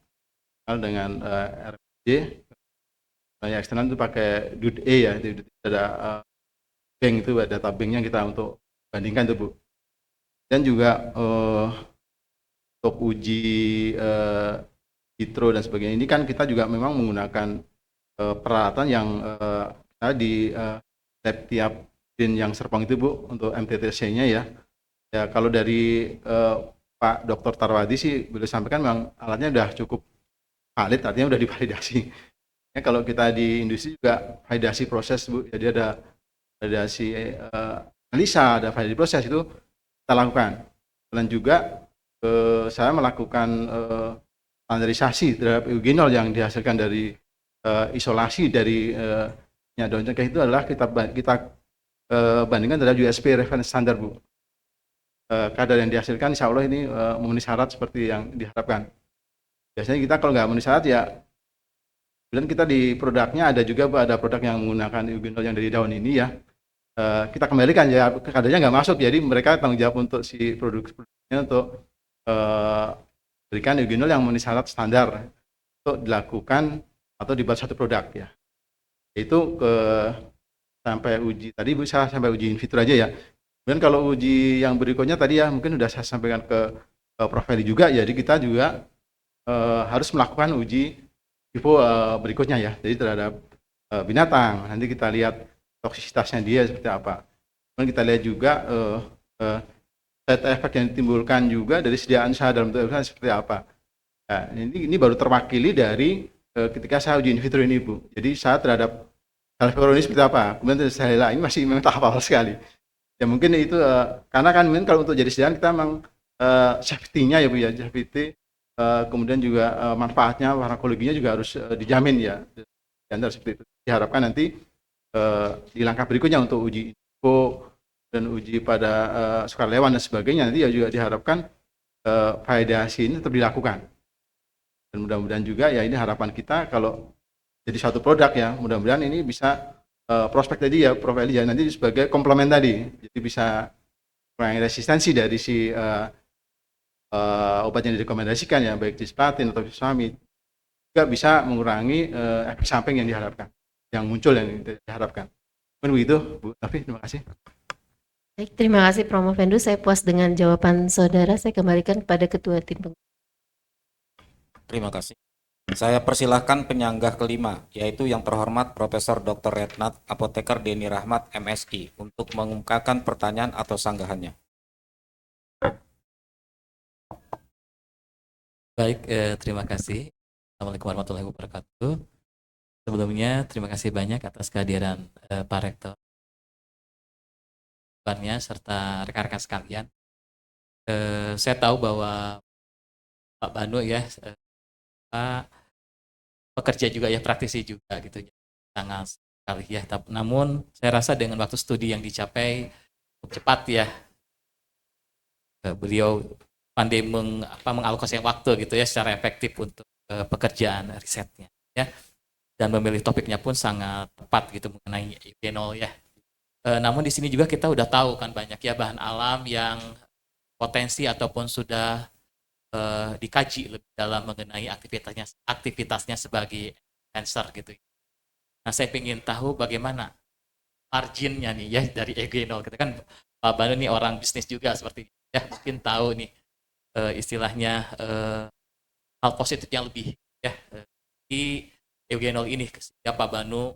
dengan RFD. Yang eksternal itu pakai DUD-E ya, ada bank itu, data banknya kita untuk bandingkan itu, Bu. Dan juga untuk uji vitro dan sebagainya ini kan kita juga memang menggunakan peralatan yang di tiap bin yang Serpong itu, Bu, untuk MTTC-nya ya. Ya kalau dari Pak Dr. Tarwadi sih boleh sampaikan memang alatnya sudah cukup valid, artinya sudah divalidasi. Ya, kalau kita di industri juga validasi proses, Bu, jadi ada validasi analisa, ada validasi proses itu kita lakukan. Dan juga saya melakukan standarisasi terhadap eugenol yang dihasilkan dari isolasi dari daun cengkeh itu adalah kita bandingkan terhadap USP reference standard, Bu. Kadar yang dihasilkan insya Allah ini memenuhi syarat seperti yang diharapkan. Biasanya kita kalau nggak memenuhi syarat ya, kemudian kita di produknya ada juga, Bu, ada produk yang menggunakan eugenol yang dari daun ini ya, kita kembalikan ya, kadarnya nggak masuk, jadi mereka tanggung jawab untuk si produknya untuk berikan eugenol yang memenuhi syarat standar untuk dilakukan atau dibuat satu produk ya. Itu sampai uji tadi, Bu, saya sampai uji in vitro aja ya. Kemudian kalau uji yang berikutnya tadi ya mungkin sudah saya sampaikan ke Prof. Heli juga, jadi kita juga harus melakukan uji vivo berikutnya ya, jadi terhadap binatang. Nanti kita lihat toksisitasnya dia seperti apa. Kemudian kita lihat juga side effect yang ditimbulkan juga dari sediaan saya dalam bentuk seperti apa. Nah, ini baru terwakili dari ketika saya uji in vitro ini, Bu. Jadi saya terhadap Salvero ini seperti apa. Kemudian saya ini masih memang tahap awal sekali. Ya mungkin itu karena kan mungkin kalau untuk jadi sediaan kita memang safety-nya ya, Bu ya, safety, kemudian juga manfaatnya, farmakologinya juga harus dijamin ya. Dan seperti itu diharapkan nanti di langkah berikutnya untuk uji info dan uji pada sukarelawan dan sebagainya nanti ya juga diharapkan validasi ini tetap dilakukan. Dan mudah-mudahan juga ya ini harapan kita kalau jadi satu produk ya, mudah-mudahan ini bisa prospek tadi ya, Prof. Eli ya, nanti sebagai komplement tadi, jadi bisa mengurangi resistensi dari si obat yang direkomendasikan ya, baik cisplatin atau bisfamid, juga bisa mengurangi efek samping yang diharapkan, yang muncul yang diharapkan. Mungkin begitu, Bu Novi, terima kasih. Baik, terima kasih Promovendus. Saya puas dengan jawaban saudara. Saya kembalikan kepada Ketua Tim. Terima kasih. Saya persilahkan penyanggah kelima, yaitu yang terhormat Profesor Dr. Retnat Apoteker Deni Rahmat, MSI, untuk mengumumkakan pertanyaan atau sanggahannya. Baik, terima kasih. Assalamualaikum warahmatullahi wabarakatuh. Sebelumnya, terima kasih banyak atas kehadiran Pak Rektor, serta rekan-rekan sekalian. Saya tahu bahwa Pak Banu ya, pekerja juga ya, praktisi juga gitu, sangat sekali ya. Namun saya rasa dengan waktu studi yang dicapai cukup cepat ya, beliau pandai mengalokasi waktu gitu ya secara efektif untuk pekerjaan risetnya ya, dan memilih topiknya pun sangat tepat gitu mengenai eugenol ya. Namun di sini juga kita udah tahu kan banyak ya bahan alam yang potensi ataupun sudah dikaji lebih dalam mengenai aktivitasnya sebagai cancer gitu. Nah, saya ingin tahu bagaimana marginnya nih ya dari eugenol. Kita kan Pak Banu nih orang bisnis juga seperti ya, mungkin tahu nih istilahnya hal positif yang lebih ya di eugenol ini, sehingga Pak Banu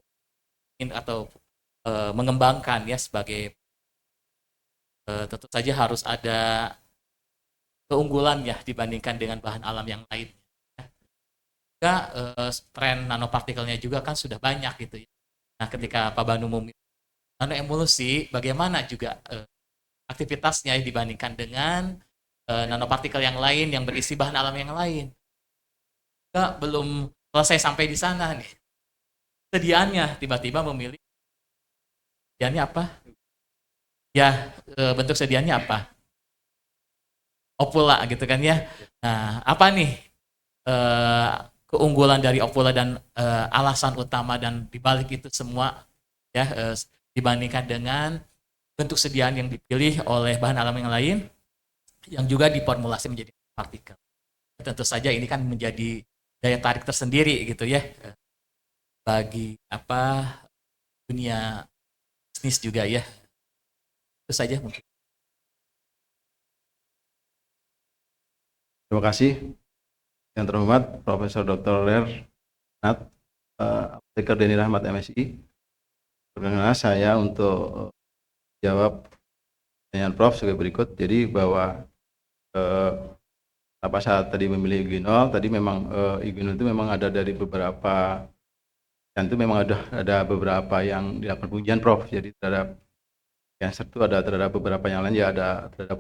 atau mengembangkan ya sebagai tentu saja harus ada keunggulan ya dibandingkan dengan bahan alam yang lain. Juga tren nanopartikelnya juga kan sudah banyak gitu ya. Nah, ketika Pak Banu memilih nanoemulsi, bagaimana juga aktivitasnya dibandingkan dengan nanopartikel yang lain yang berisi bahan alam yang lain. Juga belum selesai sampai di sana nih. Sediaannya tiba-tiba memilih sediaannya apa? Ya, bentuk sediaannya apa? Opula gitu kan ya. Nah, apa nih keunggulan dari Opula dan alasan utama dan dibalik itu semua ya dibandingkan dengan bentuk sediaan yang dipilih oleh bahan alam yang lain yang juga diformulasi menjadi partikel. Tentu saja ini kan menjadi daya tarik tersendiri gitu ya bagi dunia bisnis juga ya. Itu saja mungkin. Terima kasih yang terhormat Profesor Dr. Retnat Apoteker Deni Rahmat, MSI. Perkenalkan saya untuk jawab pertanyaan Prof sebagai berikut. Jadi bahwa apa saat tadi memilih eugenol, tadi memang eugenol itu memang ada dari beberapa, dan itu memang ada beberapa yang dilakukan pengujian Prof. Jadi terhadap cancer itu ada terhadap beberapa yang lain ya, ada terhadap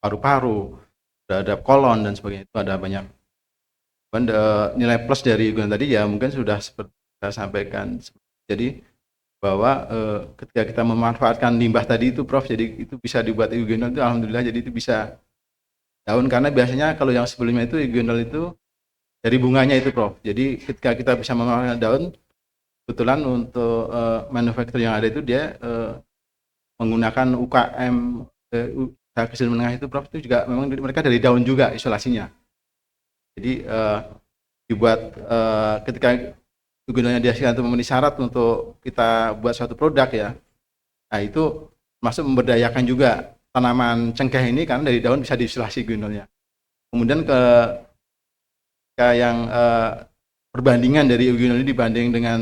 paru-paru, terhadap kolon dan sebagainya, itu ada banyak. Nilai plus dari eugenol tadi ya mungkin sudah seperti saya sampaikan. Jadi bahwa ketika kita memanfaatkan limbah tadi itu Prof, jadi itu bisa dibuat eugenol itu alhamdulillah, jadi itu bisa daun, karena biasanya kalau yang sebelumnya itu eugenol itu dari bunganya itu Prof. Jadi ketika kita bisa memanfaatkan daun, kebetulan untuk manufaktur yang ada itu dia menggunakan UKM usaha kecil menengah itu Prof, itu juga memang mereka dari daun juga isolasinya. Jadi dibuat ketika eugenolnya dihasilkan untuk memenuhi syarat untuk kita buat suatu produk ya. Nah, itu masuk memberdayakan juga tanaman cengkeh ini karena dari daun bisa diisolasi eugenolnya. Kemudian ke yang perbandingan dari eugenol ini dibanding dengan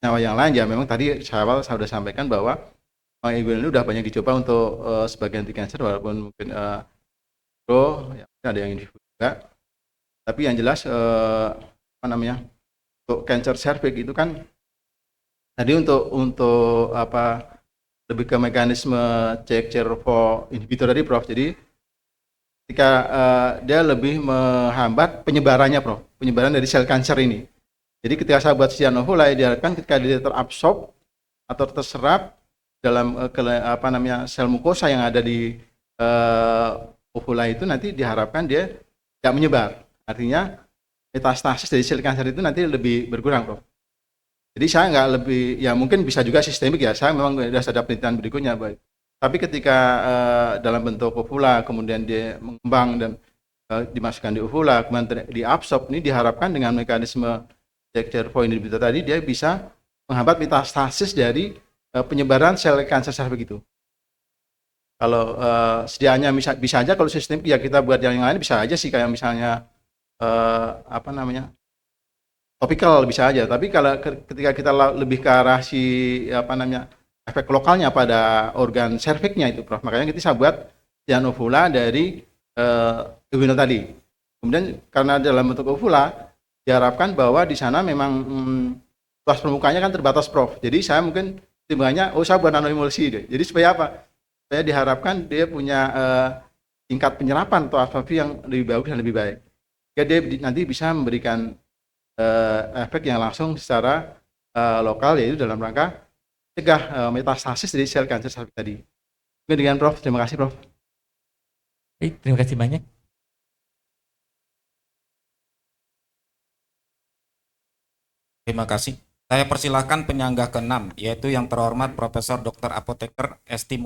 nyawa yang lain ya, memang tadi saya sudah sampaikan bahwa eugenol ini sudah banyak dicoba untuk sebagai anti cancer, walaupun mungkin ya, ada yang individu juga. Tapi yang jelas untuk cancer cervix itu kan tadi untuk lebih ke mekanisme CXCR4 inhibitor tadi Prof. Jadi ketika dia lebih menghambat penyebarannya Prof, penyebaran dari sel kanker ini. Jadi ketika saya buat cyanophylla, diharapkan ketika dia terabsorb atau terserap dalam sel mukosa yang ada di ovula itu, nanti diharapkan dia tidak menyebar. Artinya metastasis dari sel kanker itu nanti lebih berkurang Prof. Jadi saya nggak lebih, ya mungkin bisa juga sistemik ya, saya memang sudah ada penelitian berikutnya. Baik. Tapi ketika dalam bentuk ovula, kemudian dia mengembang dan dimasukkan di ovula, kemudian diabsorb, ini diharapkan dengan mekanisme CXCR4 inhibitor tadi, dia bisa menghambat metastasis dari penyebaran sel kanker cervix begitu. Kalau sediaannya bisa aja kalau sistemik ya kita buat yang lain bisa aja sih, kayak misalnya apa namanya, topikal bisa aja. Tapi kalau ketika kita lebih ke arah si apa namanya, efek lokalnya pada organ serviknya itu, Prof. Makanya kita bisa buat ovula dari eugenol tadi. Kemudian karena dalam bentuk ovula, diharapkan bahwa di sana memang luas permukaannya kan terbatas, Prof. Jadi saya mungkin timbangannya, saya buat nanoemulsi deh. Jadi supaya apa? Supaya diharapkan dia punya tingkat penyerapan atau absorpsi yang lebih bagus dan lebih baik. Jadi dia nanti bisa memberikan efek yang langsung secara lokal, yaitu dalam rangka cegah metastasis dari sel kanker serviks tadi. Mungkin dengan Prof. Terima kasih, Prof. Baik, terima kasih banyak. Terima kasih. Saya persilahkan penyangga ke-6, yaitu yang terhormat Profesor Dr. Apoteker Esti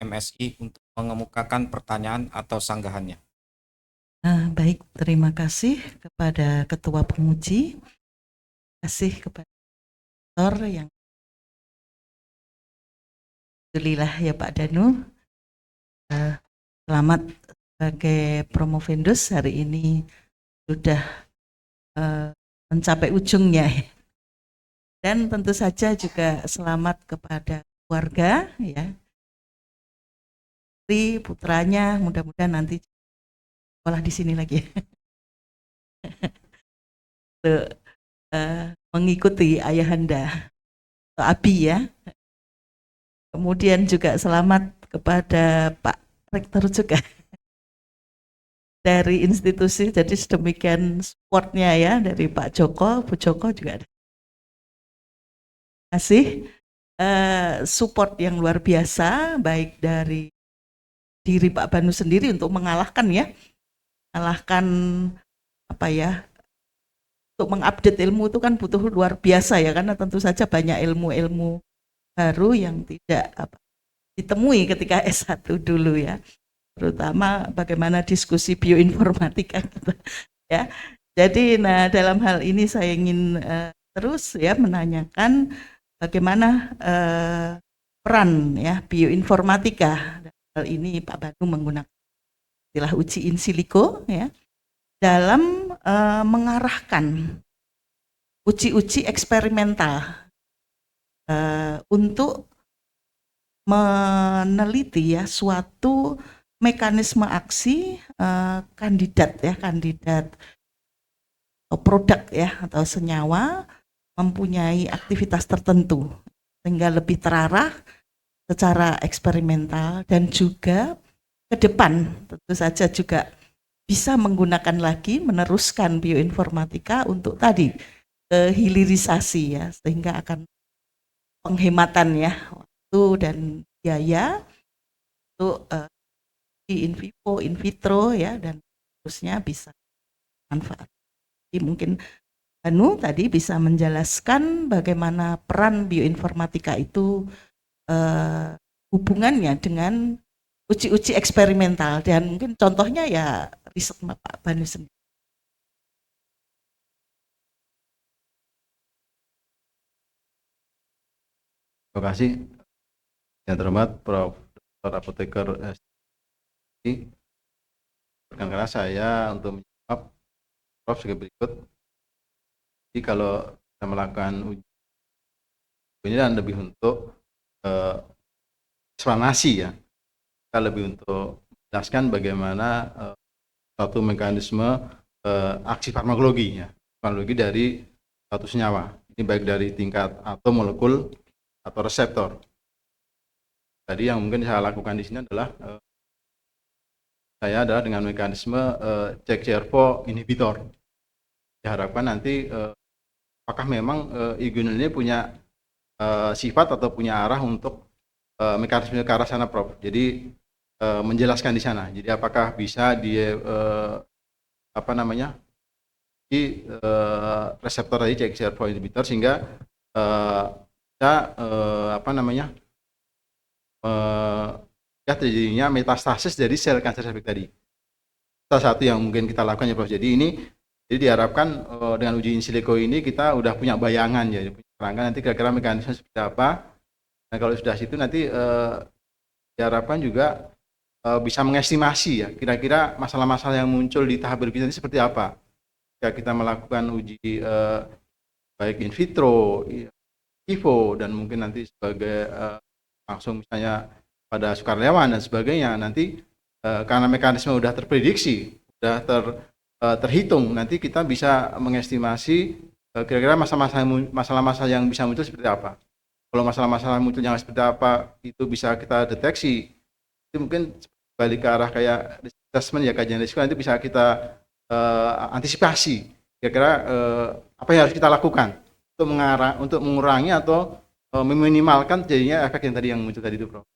MSI untuk mengemukakan pertanyaan atau sanggahannya. Baik, terima kasih kepada Ketua Penguji, terima kasih kepada Dr. yang alhamdulillah ya Pak Danu, selamat sebagai Promovendus hari ini sudah mencapai ujungnya. Dan tentu saja juga selamat kepada keluarga, ya, putranya, mudah-mudahan nanti sekolah di sini lagi. Untuk mengikuti ayahanda atau abi ya. Kemudian juga selamat kepada Pak Rektor juga dari institusi, jadi sedemikian supportnya ya dari Pak Joko, Bu Joko juga ada. Terima kasih support yang luar biasa baik dari diri Pak Banu sendiri untuk mengalahkan apa ya, untuk mengupdate ilmu itu kan butuh luar biasa ya, karena tentu saja banyak ilmu-ilmu baru yang tidak ditemui ketika S1 dulu ya, terutama bagaimana diskusi bioinformatika gitu, ya. Jadi dalam hal ini saya ingin terus ya menanyakan bagaimana peran ya bioinformatika. Hal ini Pak Banu menggunakan istilah uji in silico ya dalam mengarahkan uji-uji eksperimental untuk meneliti ya suatu mekanisme aksi kandidat atau produk ya atau senyawa mempunyai aktivitas tertentu sehingga lebih terarah secara eksperimental, dan juga ke depan tentu saja juga bisa menggunakan lagi, meneruskan bioinformatika untuk tadi hilirisasi ya, sehingga akan penghematan ya waktu dan biaya untuk in vivo, in vitro ya, dan terusnya bisa manfaat. Jadi mungkin Anu tadi bisa menjelaskan bagaimana peran bioinformatika itu hubungannya dengan uji-uji eksperimental, dan mungkin contohnya ya riset Pak Banu sendiri. Terima kasih yang terhormat Prof. Dr. Apoteker Esti. Perkenankan saya untuk menjawab Prof sebagai berikut. Jadi kalau kita melakukan uji ini dan lebih untuk eksplanasi ya, kita lebih untuk menjelaskan bagaimana suatu mekanisme aksi farmakologi ya, farmakologi dari suatu senyawa. Ini baik dari tingkat atom, molekul, atau reseptor. Tadi yang mungkin saya lakukan di sini adalah saya adalah dengan mekanisme CXCR4 inhibitor. Diharapkan nanti apakah memang eugenol ini punya sifat atau punya arah untuk mekanisme ke arah sana, Prof. Jadi menjelaskan di sana. Jadi apakah bisa dia di reseptor tadi CXCR4 inhibitor sehingga bisa terjadinya metastasis dari sel kanker serviks tadi. Salah satu yang mungkin kita lakukan ya, Prof. Jadi diharapkan dengan uji in silico ini kita udah punya bayangan ya, punya kerangka nanti kira-kira mekanisme seperti apa. Nah kalau sudah situ nanti diharapkan juga bisa mengestimasi ya kira-kira masalah-masalah yang muncul di tahap berikutnya ini seperti apa. ketika kita melakukan uji baik in vitro, vivo, dan mungkin nanti sebagai langsung misalnya pada sukarelawan dan sebagainya, nanti karena mekanisme udah terprediksi, udah terhitung, nanti kita bisa mengestimasi kira-kira masalah-masalah yang bisa muncul seperti apa. Kalau masalah-masalah muncul yang seperti apa itu bisa kita deteksi, itu mungkin balik ke arah kayak assessment ya, kajian risiko, nanti bisa kita antisipasi kira-kira apa yang harus kita lakukan untuk mengurangi atau meminimalkan jadinya efek yang tadi yang muncul tadi itu, Prof.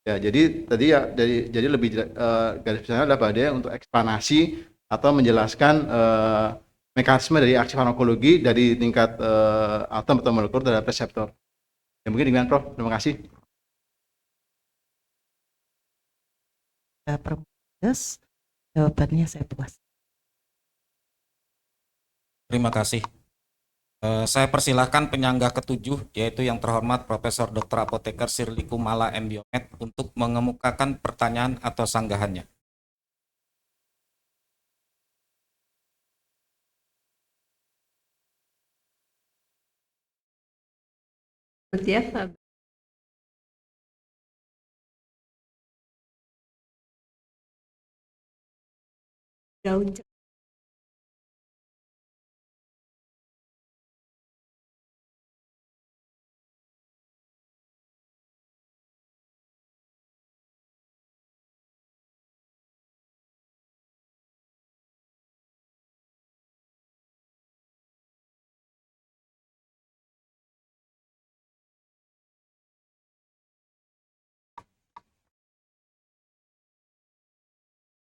Ya, jadi tadi ya jadi lebih garis besarnya adalah pada untuk eksplanasi atau menjelaskan mekanisme dari aksi farmakologi dari tingkat atom atau molekul terhadap reseptor. Ya, mungkin demikian, Prof. Terima kasih. Prof. Jawabannya saya puas. Terima kasih. Saya persilahkan penyangga ketujuh, yaitu yang terhormat Profesor Dr. Apoteker Sirly Kumala M.Biomed untuk mengemukakan pertanyaan atau sanggahannya. Siap, daun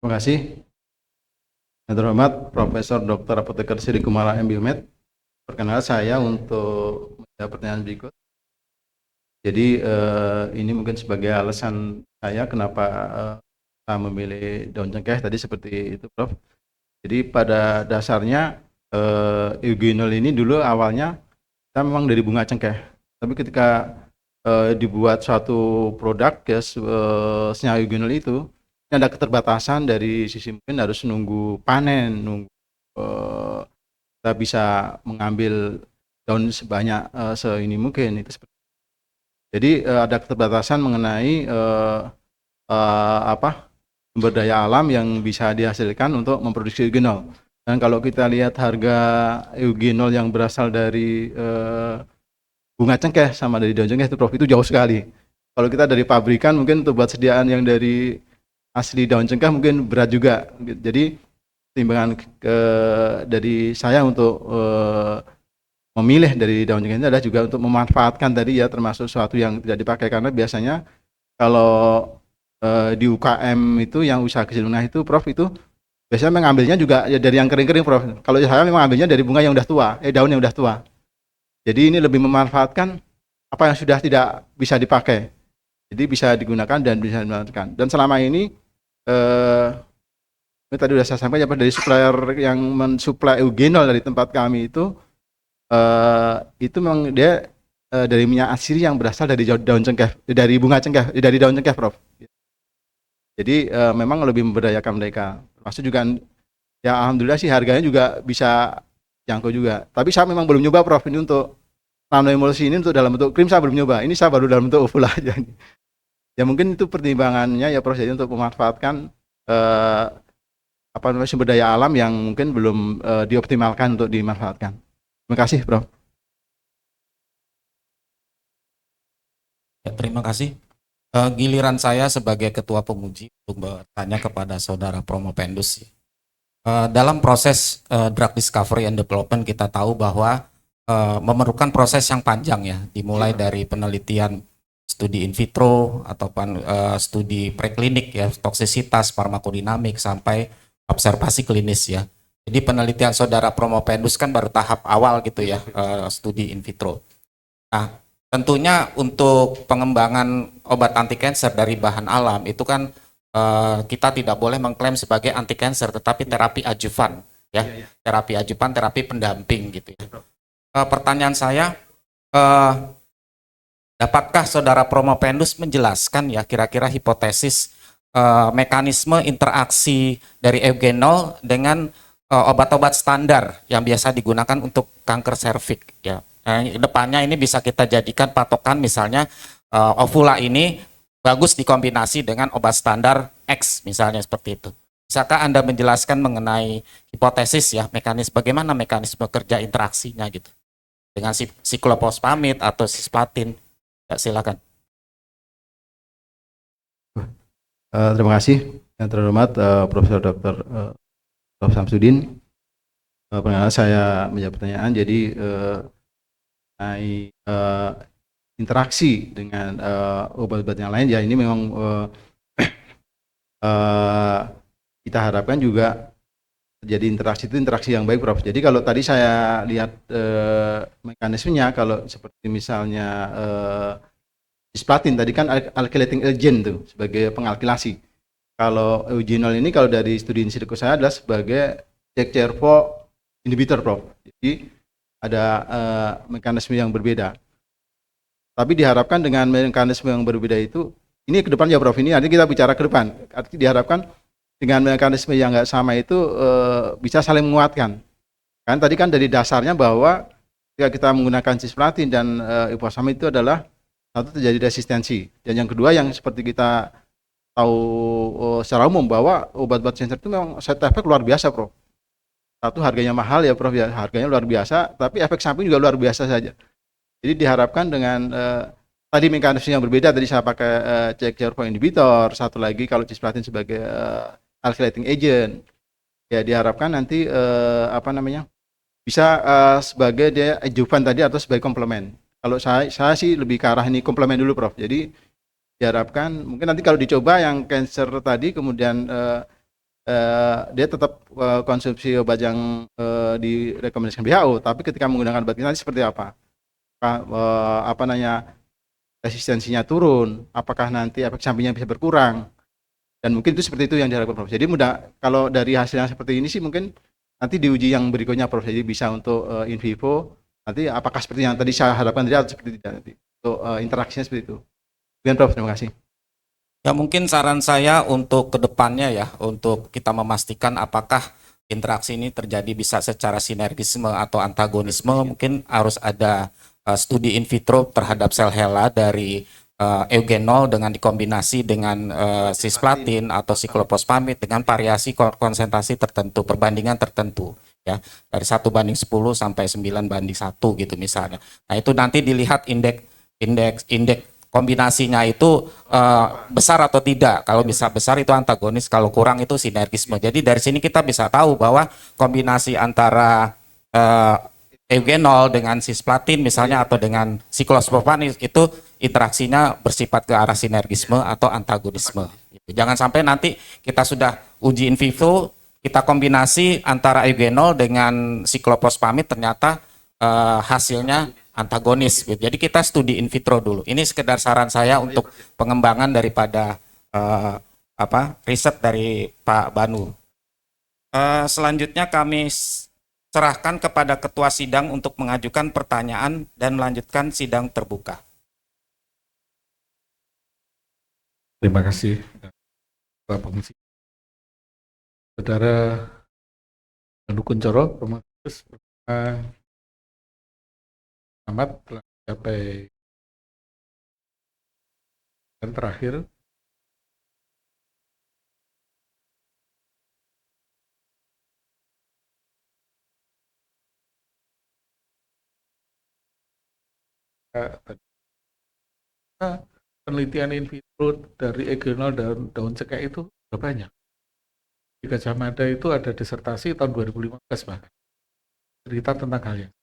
Terima kasih. Yang terhormat Profesor Dr. Apoteker Sirly Kumala M.Biomed. Perkenalkan saya untuk menjawab pertanyaan berikut. Jadi ini mungkin sebagai alasan saya kenapa saya memilih daun cengkeh tadi seperti itu, Prof. Jadi pada dasarnya eugenol ini dulu awalnya kita memang dari bunga cengkeh. Tapi ketika dibuat suatu produk ya senyawa eugenol itu ada keterbatasan dari sisi mungkin harus nunggu panen, nunggu kita bisa mengambil daun sebanyak seini mungkin itu seperti. Jadi ada keterbatasan mengenai sumber daya alam yang bisa dihasilkan untuk memproduksi eugenol. Dan kalau kita lihat harga eugenol yang berasal dari bunga cengkeh sama dari daun cengkeh itu, Prof, itu jauh sekali. Kalau kita dari pabrikan mungkin untuk buat sediaan yang dari asli daun cengkeh mungkin berat juga. Jadi timbangan dari saya untuk memilih dari daun cengkeh ini adalah juga untuk memanfaatkan tadi ya, termasuk sesuatu yang tidak dipakai, karena biasanya kalau di UKM itu yang usaha kecil menengah itu, Prof, itu biasanya mengambilnya juga ya dari yang kering-kering, Prof. Kalau saya memang ambilnya dari bunga yang udah tua, daun yang udah tua. Jadi ini lebih memanfaatkan apa yang sudah tidak bisa dipakai. Jadi bisa digunakan dan bisa dimanfaatkan. Dan selama ini tadi sudah saya sampaikan dari supplier yang mensuplai eugenol dari tempat kami itu memang dia dari minyak asiri yang berasal dari daun cengkeh, dari bunga cengkeh, dari daun cengkeh, Prof. Jadi memang lebih memberdayakan mereka. Termasuk juga ya alhamdulillah sih harganya juga bisa jangkau juga. Tapi saya memang belum nyoba, Prof, ini untuk nanoemulsi ini untuk dalam bentuk krim saya belum nyoba. Ini saya baru dalam bentuk ovula aja. Ya mungkin itu pertimbangannya ya, Prof, jadi untuk memanfaatkan sumber daya alam yang mungkin belum dioptimalkan untuk dimanfaatkan. Terima kasih, Prof. Ya, terima kasih. Giliran saya sebagai ketua penguji untuk bertanya kepada saudara Promopendus. Dalam proses drug discovery and development kita tahu bahwa memerlukan proses yang panjang ya, dimulai dari penelitian studi in vitro ataupun studi preklinik ya, toksisitas, farmakodinamik sampai observasi klinis ya. Jadi penelitian saudara Promopendus kan baru tahap awal gitu ya, studi in vitro. Nah, tentunya untuk pengembangan obat anti kanker dari bahan alam itu kan kita tidak boleh mengklaim sebagai anti kanker, tetapi terapi adjuvan ya, terapi adjuvan, terapi pendamping gitu ya. Pertanyaan saya, dapatkah saudara Promopendus menjelaskan ya kira-kira hipotesis mekanisme interaksi dari eugenol dengan obat-obat standar yang biasa digunakan untuk kanker serviks ya. Depannya ini bisa kita jadikan patokan, misalnya Ovula ini bagus dikombinasi dengan obat standar X misalnya, seperti itu. Bisakah Anda menjelaskan mengenai hipotesis ya, bagaimana mekanisme kerja interaksinya gitu dengan siklopospamid atau cisplatin? Ya, silakan. Terima kasih yang terhormat Profesor Dr. Prof. Samsudin. Perkenalkan saya menjawab pertanyaan. Jadi interaksi dengan obat-obat yang lain ya, ini memang kita harapkan juga terjadi interaksi yang baik, Prof. Jadi kalau tadi saya lihat mekanismenya, kalau seperti misalnya cisplatin tadi kan alkylating agent tuh sebagai pengalkilasi. Kalau eugenol ini kalau dari studi in silico saya adalah sebagai CXCR4 inhibitor, Prof. Jadi ada mekanisme yang berbeda. Tapi diharapkan dengan mekanisme yang berbeda itu, ini ke depan ya, Prof. Ini nanti kita bicara ke depan. Artinya diharapkan dengan mekanisme yang nggak sama itu bisa saling menguatkan. Kan tadi kan dari dasarnya bahwa ketika kita menggunakan cisplatin dan ifosfamid itu adalah satu, terjadi resistensi, dan yang kedua yang seperti kita tahu secara umum bahwa obat-obat sensor itu memang side effect luar biasa, Prof. Satu, harganya mahal ya, Prof, ya, harganya luar biasa, tapi efek samping juga luar biasa saja. Jadi diharapkan dengan tadi mekanisme yang berbeda, tadi saya pakai CXCR4 inhibitor, satu lagi kalau cisplatin sebagai alkylating agent, ya diharapkan nanti bisa sebagai dia adjuvan tadi atau sebagai komplement. Kalau saya sih lebih ke arah ini komplement dulu, Prof. Jadi diharapkan mungkin nanti kalau dicoba yang cancer tadi, kemudian dia tetap konsumsi obat yang direkomendasikan WHO, tapi ketika menggunakan obat ini nanti seperti apa? Resistensinya turun, apakah nanti efek sampingnya bisa berkurang, dan mungkin itu seperti itu yang diharapkan, Prof. Jadi mudah, kalau dari hasil yang seperti ini sih mungkin nanti diuji yang berikutnya, Prof. Jadi bisa untuk in vivo, nanti apakah seperti yang tadi saya harapkan tadi atau seperti tidak nanti untuk interaksinya seperti itu. Kemudian, Prof, terima kasih. Ya, mungkin saran saya untuk kedepannya ya, untuk kita memastikan apakah interaksi ini terjadi bisa secara sinergisme atau antagonisme, mungkin harus ada studi in vitro terhadap sel HeLa dari eugenol dengan dikombinasi dengan cisplatin atau siklopospamid dengan variasi konsentrasi tertentu, perbandingan tertentu ya, dari 1:10 sampai 9:1 gitu misalnya. Nah, itu nanti dilihat indeks kombinasinya itu besar atau tidak. Kalau bisa besar itu antagonis, kalau kurang itu sinergisme. Jadi dari sini kita bisa tahu bahwa kombinasi antara eugenol dengan cisplatin misalnya atau dengan siklosporphamid itu interaksinya bersifat ke arah sinergisme atau antagonisme. Jangan sampai nanti kita sudah uji in vivo, kita kombinasi antara eugenol dengan siklopospamid ternyata hasilnya antagonis. Jadi kita studi in vitro dulu. Ini sekedar saran saya untuk pengembangan daripada riset dari Pak Banu. Selanjutnya kami serahkan kepada ketua sidang untuk mengajukan pertanyaan dan melanjutkan sidang terbuka. Terima kasih, Pak Pengisi. Saudara Banu Kuncoro, selamat telah mencapai dan terakhir. Penelitian in vitro dari eugenol dan daun cekek itu sudah banyak. Di Gajah Mada itu ada disertasi tahun 2015 bahkan, cerita tentang hal yang.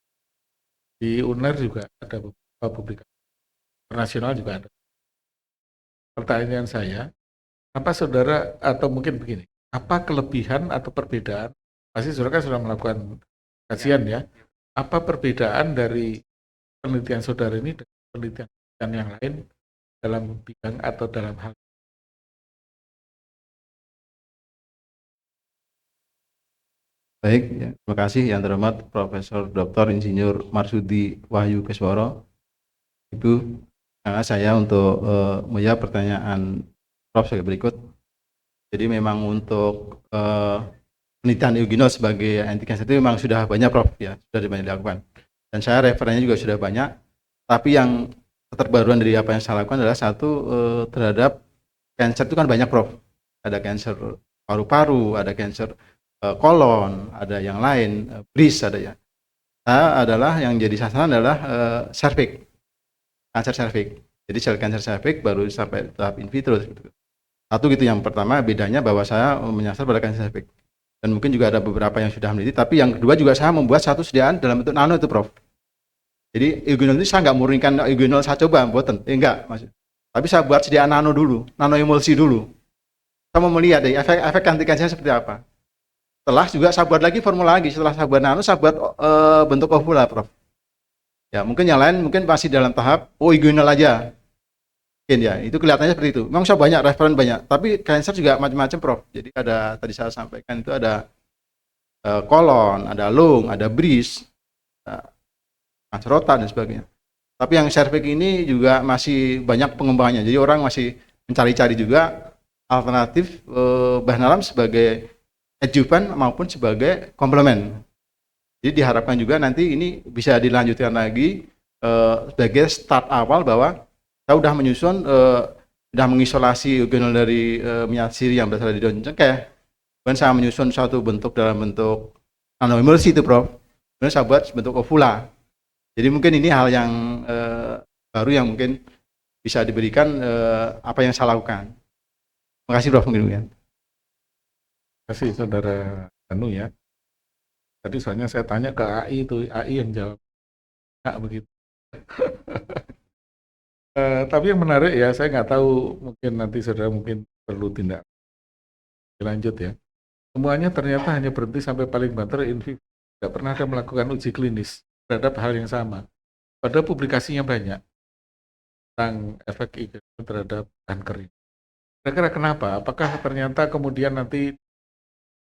Di UNER juga ada beberapa publikasi, internasional juga ada. Pertanyaan saya, apa saudara, atau mungkin begini, apa kelebihan atau perbedaan, pasti saudara kan sudah melakukan kajian ya, apa perbedaan dari penelitian saudara ini dengan penelitian yang lain dalam bidang atau dalam hal? Baik, ya, terima kasih yang terhormat Profesor Dr. Insinyur Marsudi Wahyu Kesworo. Ibu, saya untuk menjawab pertanyaan Prof sebagai berikut. Jadi memang untuk penelitian eugenol sebagai anti kanker itu memang sudah banyak Prof ya, sudah banyak dilakukan. Dan saya referensinya juga sudah banyak. Tapi yang keterbaruan dari apa yang saya lakukan adalah satu terhadap kanker itu kan banyak Prof. Ada kanker paru-paru, ada kanker kolon, ada yang lain, bris ada ya. Saya adalah yang jadi sasaran adalah serviks, kanker serviks. Jadi sel kanker serviks baru sampai tahap in vitro. Satu gitu yang pertama bedanya bahwa saya menyasar pada kanker serviks. Dan mungkin juga ada beberapa yang sudah meneliti, tapi yang kedua juga saya membuat satu sediaan dalam bentuk nano itu Prof. Jadi eugenol ini saya nggak murnikan eugenol saya coba buatan, enggak Mas. Tapi saya buat sediaan nano dulu, nano emulsi dulu. Saya mau melihat deh efek anti kanker seperti apa. Setelah juga saya buat lagi formula lagi, setelah saya buat nano saya buat bentuk ovula Prof. Ya mungkin yang lain mungkin masih dalam tahap eugenol aja. Mungkin ya, itu kelihatannya seperti itu. Memang saya banyak referen banyak, tapi kanker juga macam-macam Prof. Jadi ada tadi saya sampaikan itu ada kolon, ada lung, ada bris, kanker otak dan sebagainya. Tapi yang serviks ini juga masih banyak pengembangannya. Jadi orang masih mencari-cari juga alternatif bahan alam sebagai adjuvan maupun sebagai komplemen. Jadi diharapkan juga nanti ini bisa dilanjutkan lagi sebagai start awal bahwa saya sudah menyusun, sudah mengisolasi eugenol dari minyak sirih yang berasal dari daun cengkeh. Kemudian saya menyusun suatu bentuk dalam bentuk nanoemulsi itu Prof. Kemudian saya buat bentuk ovula. Jadi mungkin ini hal yang baru yang mungkin bisa diberikan apa yang saya lakukan. Terima kasih Prof. Mungkin. Terima kasih Saudara Anu ya. Tadi soalnya saya tanya ke AI itu, AI yang jawab nggak begitu. Tapi yang menarik ya, saya nggak tahu mungkin nanti saudara mungkin perlu tindak lanjut ya. Semuanya ternyata hanya berhenti sampai paling banter in vivo, tidak pernah ada melakukan uji klinis terhadap hal yang sama. Padahal publikasinya banyak tentang efek eugenol terhadap kanker ini. Kira-kira kenapa? Apakah ternyata kemudian nanti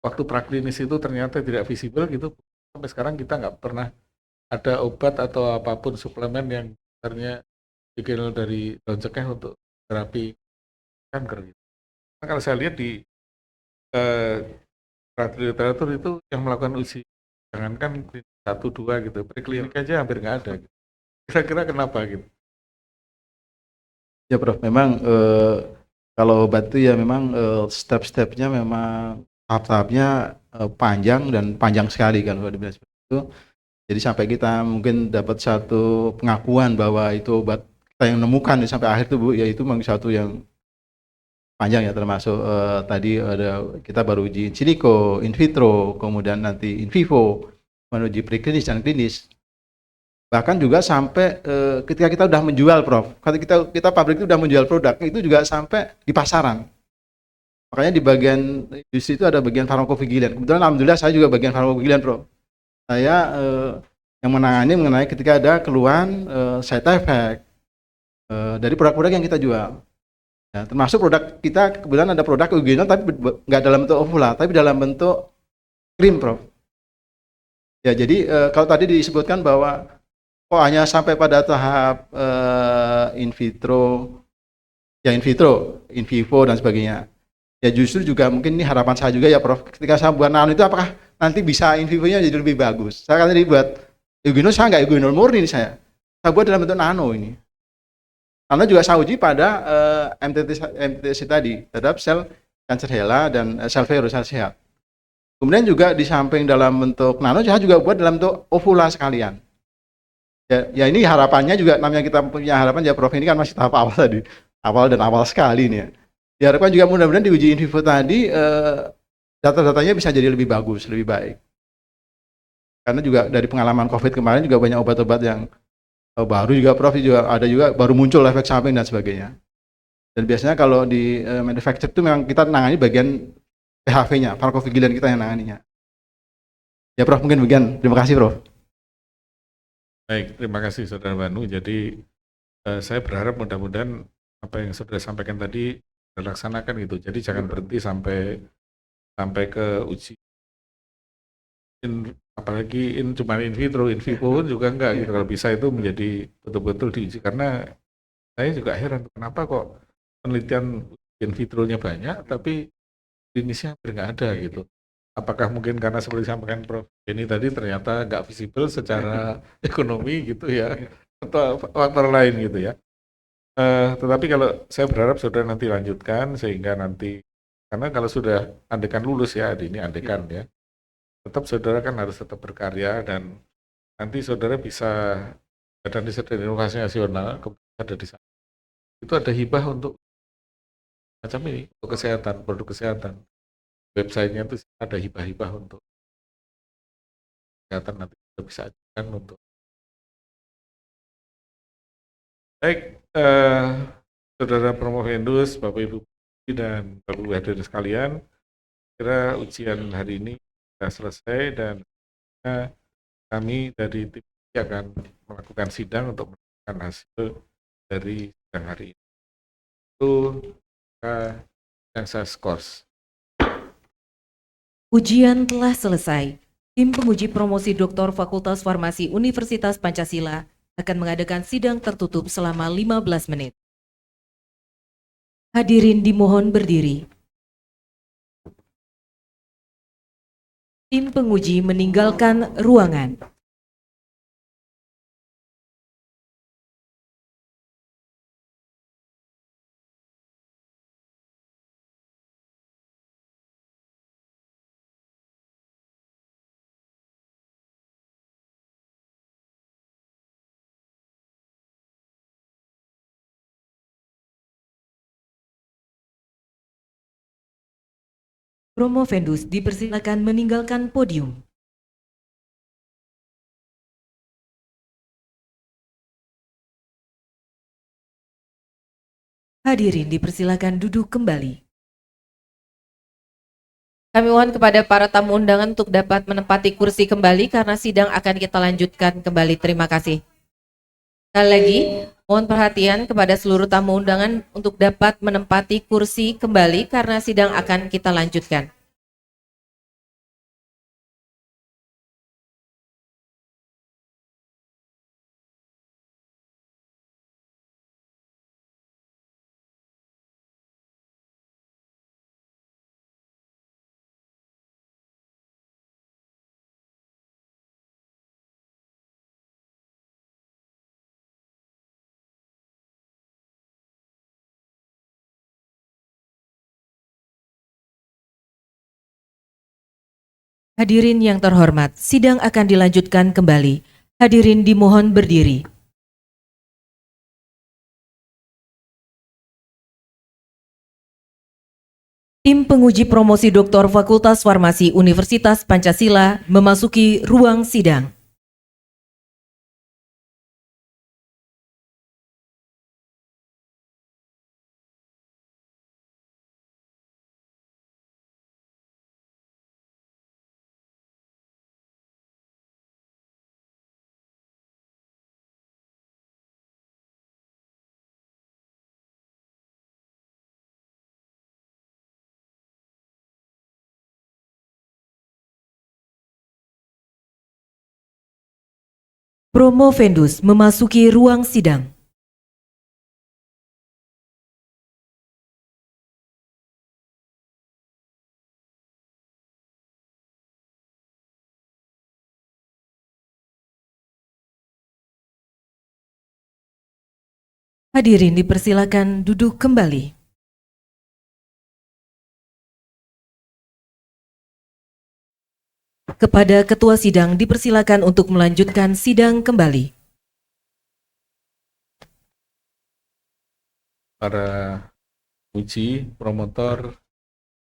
waktu praklinis itu ternyata tidak visible gitu? Sampai sekarang kita nggak pernah ada obat atau apapun suplemen yang sebenarnya eugenol dari daun cengkeh untuk terapi kanker gitu. Nah, kalau saya lihat di literatur itu yang melakukan uji, jangankan 1-2 gitu, preklinik aja hampir nggak ada. Gitu. Kira-kira kenapa gitu? Ya Prof, memang kalau obat itu ya memang step-stepnya memang tahap-tahapnya panjang dan panjang sekali kan kalau dibilang seperti itu. Jadi sampai kita mungkin dapat satu pengakuan bahwa itu obat kita yang nemukan sampai akhir itu Bu, ya itu memang satu yang panjang ya, termasuk tadi ada kita baru uji in silico, in vitro, kemudian nanti in vivo, menuju preklinis dan klinis. Bahkan juga sampai ketika kita udah menjual Prof, kalau kita pabrik itu udah menjual produk, itu juga sampai di pasaran. Makanya di bagian industri itu ada bagian farmakovigilan. Kebetulan alhamdulillah saya juga bagian farmakovigilan Prof. Saya yang menangani mengenai ketika ada keluhan side effect dari produk-produk yang kita jual. Ya, termasuk produk kita kebetulan ada produk eugenol tapi nggak dalam bentuk ovula, tapi dalam bentuk krim Prof. Ya jadi kalau tadi disebutkan bahwa kok hanya sampai pada tahap in vitro, ya in vitro, in vivo dan sebagainya. Ya justru juga mungkin ini harapan saya juga ya Prof. Ketika saya buat nano itu apakah nanti bisa in vivonya jadi lebih bagus. Saya kan tadi buat eugenol, saya nggak eugenol murni ini saya buat dalam bentuk nano ini. Karena juga saya uji pada MTTC tadi terhadap sel kanker hela dan sel virus, sel sehat. Kemudian juga di samping dalam bentuk nano, saya juga buat dalam bentuk ovula sekalian. Ya ini harapannya juga, namanya kita punya harapan ya Prof, ini kan masih tahap awal tadi, awal sekali nih ya. Diharapkan juga mudah-mudahan di uji in vivo tadi data-datanya bisa jadi lebih bagus, lebih baik. Karena juga dari pengalaman COVID kemarin juga banyak obat-obat yang baru juga Prof, juga ada juga baru muncul efek samping dan sebagainya. Dan biasanya kalau di manufacture itu memang kita nangani bagian PHV-nya, farmakovigilan kita yang nanganinya. Ya Prof, mungkin bagian. Terima kasih Prof. Baik, terima kasih Saudara Banu. Jadi saya berharap mudah-mudahan apa yang Saudara sampaikan tadi dilaksanakan gitu. Jadi jangan berhenti sampai ke uji. Apalagi cuma in vitro, in vivo pun juga enggak gitu. Kalau bisa itu menjadi betul-betul diuji, karena saya juga heran kenapa kok penelitian in vitro-nya banyak tapi klinisnya hampir nggak ada gitu. apakah mungkin karena seperti disampaikan Prof. Denny tadi ternyata nggak visible secara ekonomi gitu ya, atau faktor lain gitu ya. Tetapi kalau saya berharap saudara nanti lanjutkan sehingga nanti, karena kalau sudah andekan lulus ya, ini andekan ya, tetap saudara kan harus tetap berkarya dan nanti saudara bisa Badan Riset dan Inovasi Nasional ada di sana. Itu ada hibah untuk macam ini, untuk kesehatan, produk kesehatan. Websitenya itu ada hibah-hibah untuk kesehatan, nanti kita bisa ajukan untuk. Baik, Saudara Promovendus, Bapak Ibu dan Bapak Ibu hadirin sekalian, kira ujian hari ini sudah selesai dan kami dari tim ini akan melakukan sidang untuk menentukan hasil dari sidang hari ini. Itu yang saya skors. Ujian telah selesai. Tim penguji promosi Doktor Fakultas Farmasi Universitas Pancasila akan mengadakan sidang tertutup selama 15 menit. Hadirin dimohon berdiri. Tim penguji meninggalkan ruangan. Promovendus dipersilakan meninggalkan podium. Hadirin dipersilakan duduk kembali. Kami mohon kepada para tamu undangan untuk dapat menempati kursi kembali karena sidang akan kita lanjutkan kembali. Terima kasih. Sekali lagi, mohon perhatian kepada seluruh tamu undangan untuk dapat menempati kursi kembali karena sidang akan kita lanjutkan. Hadirin yang terhormat, sidang akan dilanjutkan kembali. Hadirin dimohon berdiri. Tim penguji promosi Doktor Fakultas Farmasi Universitas Pancasila memasuki ruang sidang. Promovendus memasuki ruang sidang. Hadirin dipersilakan duduk kembali. Kepada ketua sidang dipersilakan untuk melanjutkan sidang kembali. Para uji, promotor,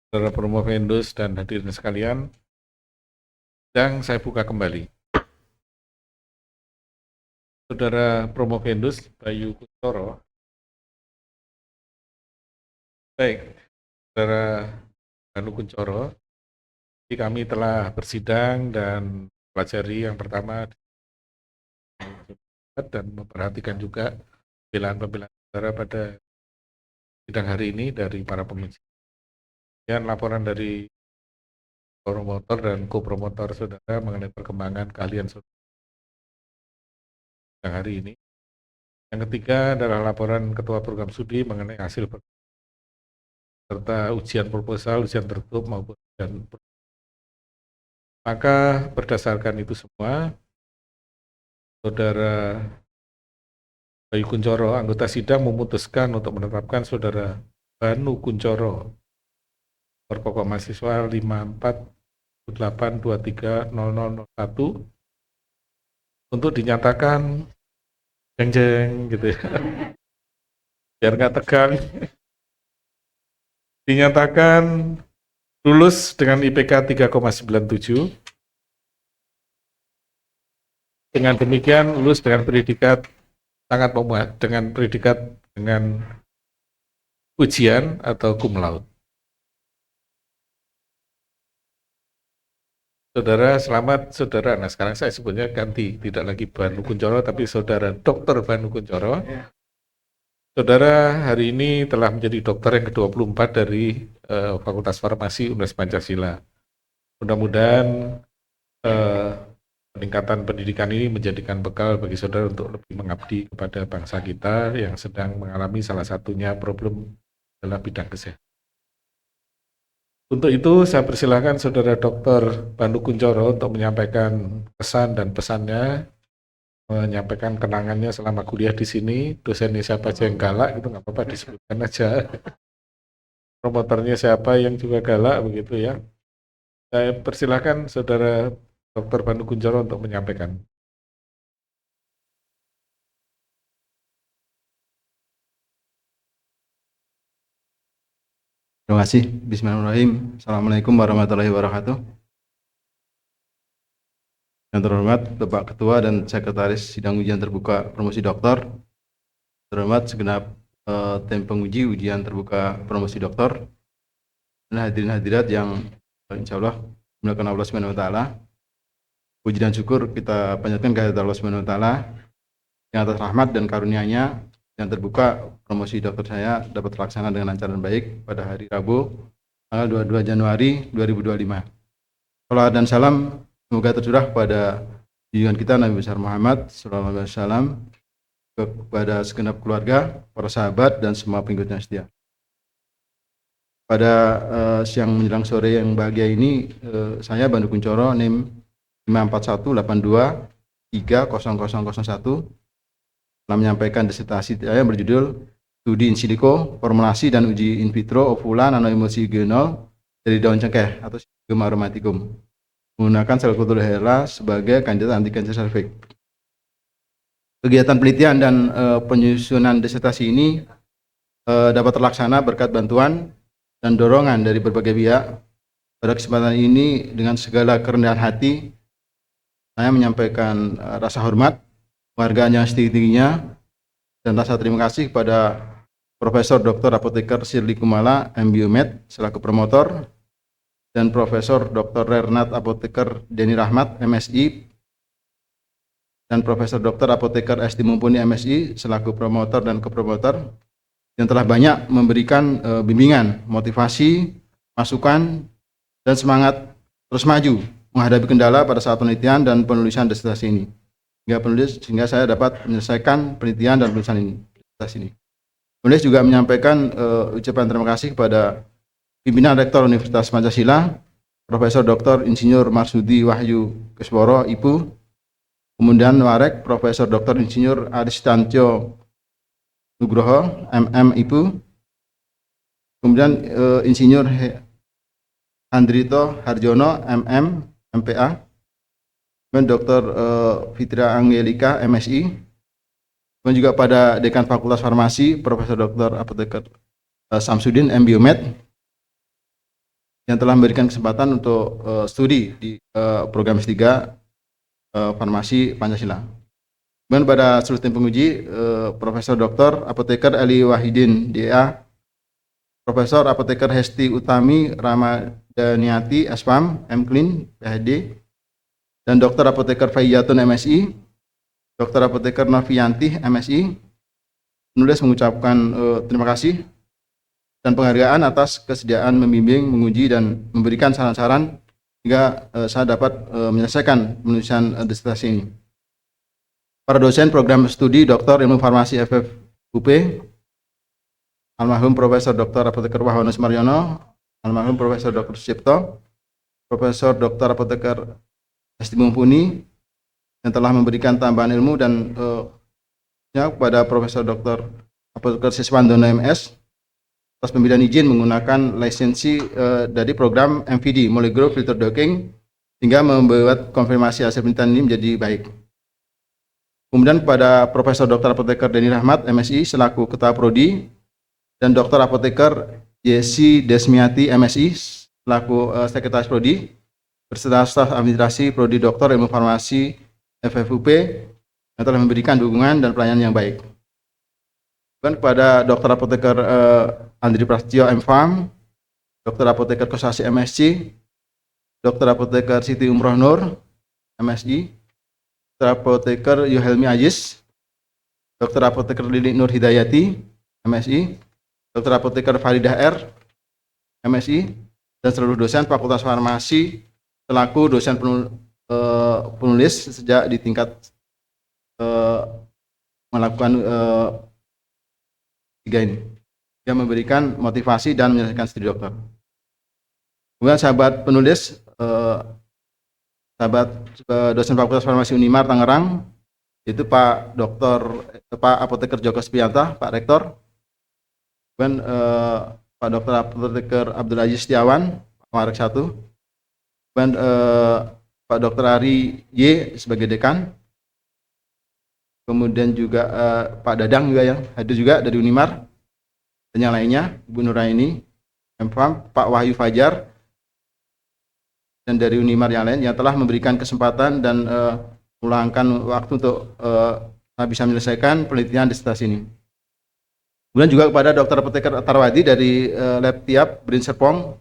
saudara Promovendus dan hadirin sekalian, sidang saya buka kembali. Saudara Promovendus Bayu Kuntoro. Baik, Saudara Banu Kuncoro, kami telah bersidang dan pelajari yang pertama dan memperhatikan juga pembelaan-pembelaan saudara pada sidang hari ini dari para penguji. Dan laporan dari promotor dan kopromotor saudara mengenai perkembangan keahlian saudara sidang hari ini. Yang ketiga adalah laporan Ketua Program Studi mengenai hasil serta ujian proposal, ujian tertutup maupun ujian Maka berdasarkan itu semua, Saudara Bayu Kuncoro, anggota sidang memutuskan untuk menetapkan Saudara Banu Kuncoro, nomor pokok mahasiswa 5488230001, untuk dinyatakan jeng-jeng gitu ya, biar nggak tegang, dinyatakan lulus dengan IPK 3,97. Dengan demikian lulus dengan predikat sangat memuat, dengan predikat dengan ujian atau cum laude. Saudara, selamat saudara. Nah, sekarang saya sebutnya ganti, tidak lagi Banu Kuncoro, tapi Saudara Dr. Banu Kuncoro. Saudara hari ini telah menjadi dokter yang ke-24 dari Fakultas Farmasi Universitas Pancasila. Mudah-mudahan peningkatan pendidikan ini menjadikan bekal bagi saudara untuk lebih mengabdi kepada bangsa kita yang sedang mengalami salah satunya problem dalam bidang kesehatan. Untuk itu saya persilahkan Saudara Dr. Banu Kuncoro untuk menyampaikan pesan dan pesannya, menyampaikan kenangannya selama kuliah di sini. Dosennya siapa aja yang galak, itu nggak apa-apa, disebutkan aja. Promotornya siapa yang juga galak, begitu ya. Saya persilahkan Saudara Dr. Banu Kuncoro untuk menyampaikan. Terima kasih. Bismillahirrahmanirrahim. Assalamualaikum warahmatullahi wabarakatuh. Yang terhormat Bapak Ketua dan Sekretaris Sidang Ujian Terbuka Promosi Doktor, terhormat segenap tim penguji ujian terbuka promosi doktor, dan hadirin hadirat yang insya Allah dimuliakan Allah Subhanahu Wa Taala. Puji dan syukur kita panjatkan kehadirat Allah Subhanahu Wa Taala yang atas rahmat dan karunia-Nya yang terbuka promosi dokter saya dapat terlaksana dengan lancar dan baik pada hari Rabu tanggal 22 Januari 2025. Salawat dan salam semoga tercurah kepada junjungan kita Nabi besar Muhammad sallallahu alaihi wasallam, kepada segenap keluarga, para sahabat dan semua pengikutnya setia. Pada siang menjelang sore yang bahagia ini, saya Banu Kuncoro NIM 54182300001 telah menyampaikan disertasi saya berjudul Studi in silico, formulasi dan uji in vitro ovula nanoemulsi genol dari daun cengkeh atau Psyllium aromaticum menggunakan sel kultur HeLa sebagai kandidat anti kanker serviks. Kegiatan penelitian dan penyusunan disertasi ini dapat terlaksana berkat bantuan dan dorongan dari berbagai pihak. Pada kesempatan ini dengan segala kerendahan hati saya menyampaikan rasa hormat, penghargaan yang setinggi-tingginya, dan rasa terima kasih kepada Profesor Dr. Apoteker Shirley Kumala, MBiomed, selaku promotor, dan Profesor Dr. Renat Apoteker Denny Rahmat, MSI, dan Profesor Dr. Apoteker Esti Mumpuni, MSI, selaku promotor dan kopromotor, yang telah banyak memberikan bimbingan, motivasi, masukan, dan semangat terus maju menghadapi kendala pada saat penelitian dan penulisan disertasi ini. Sehingga saya dapat menyelesaikan penelitian dan penulisan ini. Penulis juga menyampaikan ucapan terima kasih kepada pimpinan Rektor Universitas Pancasila, Profesor Dr. Insinyur Marsudi Wahyu Kesworo, IPU, kemudian Warek Profesor Dr. Insinyur Aristantyo Nugroho, MM, IPU, kemudian Insinyur Andrito Harjono, MM, MPA, Dr. Fitria Angelika, MSI, dan juga pada Dekan Fakultas Farmasi, Profesor Dr. Apoteker Samsudin, MBiomed, yang telah memberikan kesempatan untuk studi di program S3 Farmasi Pancasila. Kemudian pada seluruh tim penguji, Profesor Dr. Apoteker Eli Wahidin, DA, Profesor Apoteker Hesti Utami Ramadaniati, SPAM, MClean, PhD, dan Dr. Apoteker Fayyatun, MSI, Dr. Apoteker Novianti, MSI. Penulis mengucapkan terima kasih dan penghargaan atas kesediaan membimbing, menguji, dan memberikan saran-saran hingga saya dapat menyelesaikan penulisan disertasi ini. Para dosen program studi Dr. Ilmu Farmasi FFUP, almarhum Profesor Dr. Apoteker Wahono Sumaryono, almarhum Profesor Dr. Sucipto, Profesor Dr. Apoteker Esti Mumpuni yang telah memberikan tambahan ilmu dan kepada Profesor Dr. Apoteker Siswandono MS atas pemberian izin menggunakan lisensi dari program MVD Molecular Filter Docking hingga membuat konfirmasi hasil penelitian ini menjadi baik. Kemudian kepada Profesor Dr. Apoteker Denny Rahmat MSI selaku Ketua Prodi dan Dr. Apoteker Yesi Desmiati MSI selaku Sekretaris Prodi beserta staf administrasi Prodi Doktor Ilmu Farmasi FFUP yang telah memberikan dukungan dan pelayanan yang baik. Dan kepada Dr. Apoteker Andri Prasetyo M.Farm, Dr. Apoteker Kosasi MSc, Dr. Apoteker Siti Umroh Nur MSI, Dr. Apoteker Yuhelmi Ajis, Dr. Apoteker Lili Nur Hidayati MSI, Dr. Apoteker Faridah R MSI, dan seluruh dosen Fakultas Farmasi selaku dosen penulis sejak di tingkat melakukan 3 ini yang memberikan motivasi dan menyelesaikan studi dokter. Kemudian sahabat penulis, sahabat dosen Fakultas Farmasi Unimar Tangerang, yaitu Pak Apoteker Joko Spianta, Pak Rektor, kemudian Pak Dr. Apoteker Abdul Aziz Setiawan, Pak Marek 1, kemudian Pak Dr. Ari Y sebagai dekan, kemudian juga Pak Dadang juga yang hadir juga dari Unimar, dan yang lainnya, Ibu Nuraini, M.Farm, Pak Wahyu Fajar, dan dari Unimar yang lain yang telah memberikan kesempatan dan meluangkan waktu untuk bisa menyelesaikan penelitian disertasi ini. Kemudian juga kepada Dr. Apoteker Tarwadi dari Lab Tiap Brin Serpong,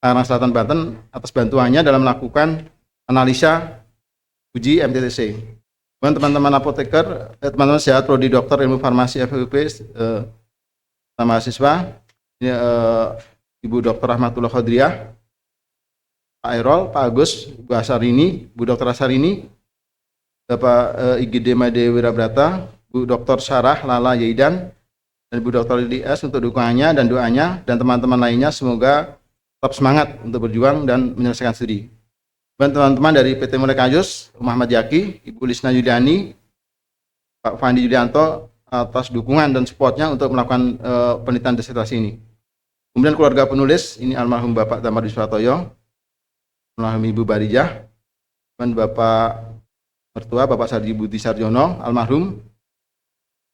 Tangerang Selatan, Banten atas bantuannya dalam melakukan analisa uji MTTC. Kemudian teman-teman apoteker, teman-teman sehat Prodi Dokter Ilmu Farmasi FUP mahasiswa, ini Ibu Dr. Rahmatullah Khodriah, Pak Erol, Pak Agus, Bu Asarini, Bu Dr. Asarini, Bapak IGD Made Wirabrata, Bu Dr. Sarah Lala Yaidan, dan Bu Dr. Lili S untuk dukungannya dan doanya, dan teman-teman lainnya semoga tetap semangat untuk berjuang dan menyelesaikan studi. Dan teman-teman dari PT Molekayus, Muhammad Yaki, Ibu Lisna Yuliani, Pak Fandi Yulianto atas dukungan dan supportnya untuk melakukan penelitian disertasi ini. Kemudian keluarga penulis, ini almarhum Bapak Damar Wiswatoyo, almarhum Ibu Barijah, dan Bapak mertua Bapak Sardi Budi Sarjono, almarhum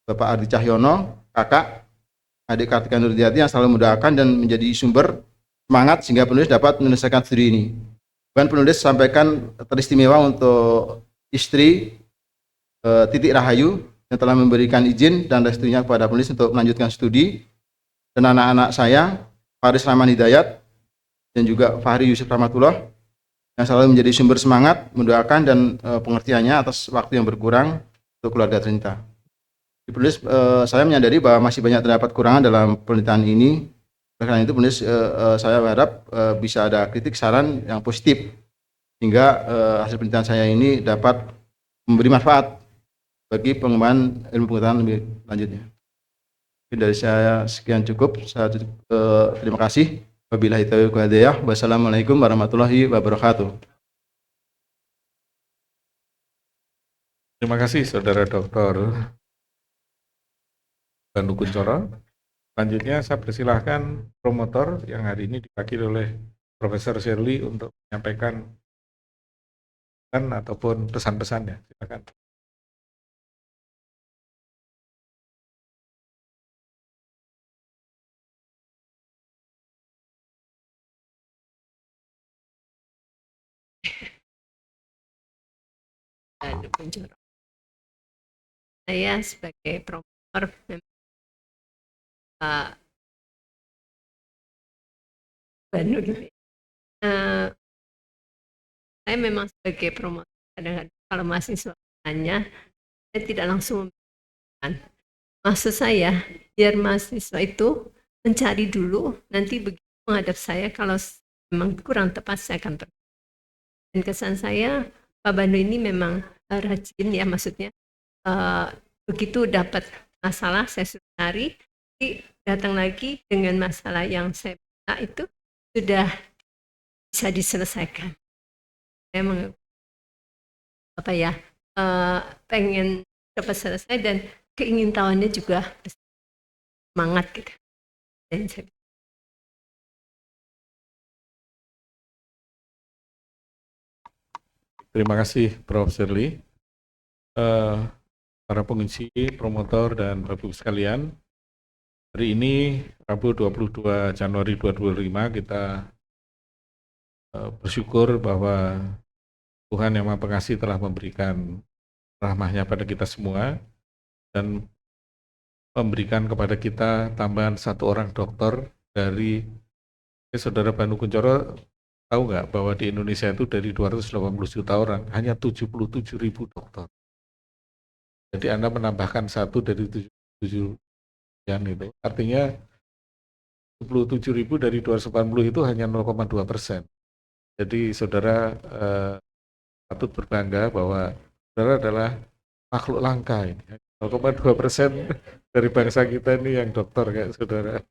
Bapak Ardi Cahyono, kakak, adik Kartika Nurdiati yang selalu mendoakan dan menjadi sumber semangat sehingga penulis dapat menyelesaikan studi ini. Dan penulis sampaikan teristimewa untuk istri Titik Rahayu yang telah memberikan izin dan restunya kepada penulis untuk melanjutkan studi, dan anak-anak saya, Faris Rahman Hidayat dan juga Fahri Yusuf Rahmatullah yang selalu menjadi sumber semangat, mendoakan dan pengertiannya atas waktu yang berkurang untuk keluarga Trinita. Di penulis, saya menyadari bahwa masih banyak terdapat kekurangan dalam penelitian ini. Karena itu penulis, saya berharap bisa ada kritik saran yang positif sehingga hasil penelitian saya ini dapat memberi manfaat bagi pengembangan ilmu pengetahuan lebih lanjutnya. Dari saya sekian cukup. Saya terima kasih. Wabillahi taufiq wal hidayah. Wassalamualaikum warahmatullahi wabarakatuh. Terima kasih Saudara Dr. Banu Kuncoro. Selanjutnya saya persilahkan promotor yang hari ini diwakili oleh Profesor Shirley untuk menyampaikan ataupun pesan-pesannya. Silakan. Saya sebagai promotor Pak Banu gitu. Saya memang sebagai promotor kadang-kadang kalau mahasiswa tanya, saya tidak langsung memberikan. Maksud saya, biar mahasiswa itu mencari dulu, nanti begitu menghadap saya, kalau memang kurang tepat saya akan pergi. Dan kesan saya, Pak Banu ini memang rajin ya, maksudnya begitu dapat masalah saya suruh cari, datang lagi dengan masalah yang saya minta itu sudah bisa diselesaikan. Saya pengen cepat selesai dan keingintahuannya juga semangat gitu. Dan Terima kasih Prof. Shirley. Para pengunci, promotor, dan Bapak Ibu sekalian, hari ini Rabu 22 Januari 2025 kita bersyukur bahwa Tuhan Yang Maha Pengasih telah memberikan rahmah-Nya pada kita semua dan memberikan kepada kita tambahan 1 orang dokter dari Saudara Banu Kunchoro. Tahu nggak bahwa di Indonesia itu dari 280 juta orang hanya 77.000 dokter. Jadi Anda menambahkan 1 dari 77 sekian itu. Artinya 77.000 dari 280 itu hanya 0,2%. Jadi saudara patut berbangga bahwa saudara adalah makhluk langka ini. 0,2% dari bangsa kita ini yang dokter kayak saudara.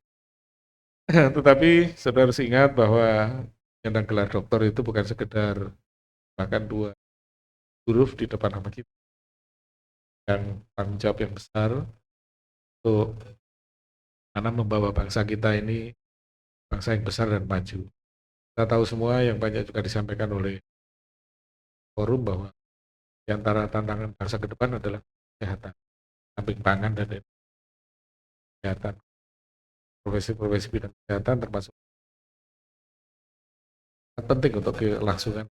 Tetapi saudara harus ingat bahwa yang gelar dokter itu bukan sekedar bahkan 2 huruf di depan nama kita. Dan tanggung jawab yang besar untuk mana membawa bangsa kita ini bangsa yang besar dan maju. Kita tahu semua yang banyak juga disampaikan oleh forum bahwa di antara tantangan bangsa ke depan adalah kesehatan, samping pangan dan kesehatan. Profesi-profesi bidang kesehatan termasuk penting untuk kelangsungan.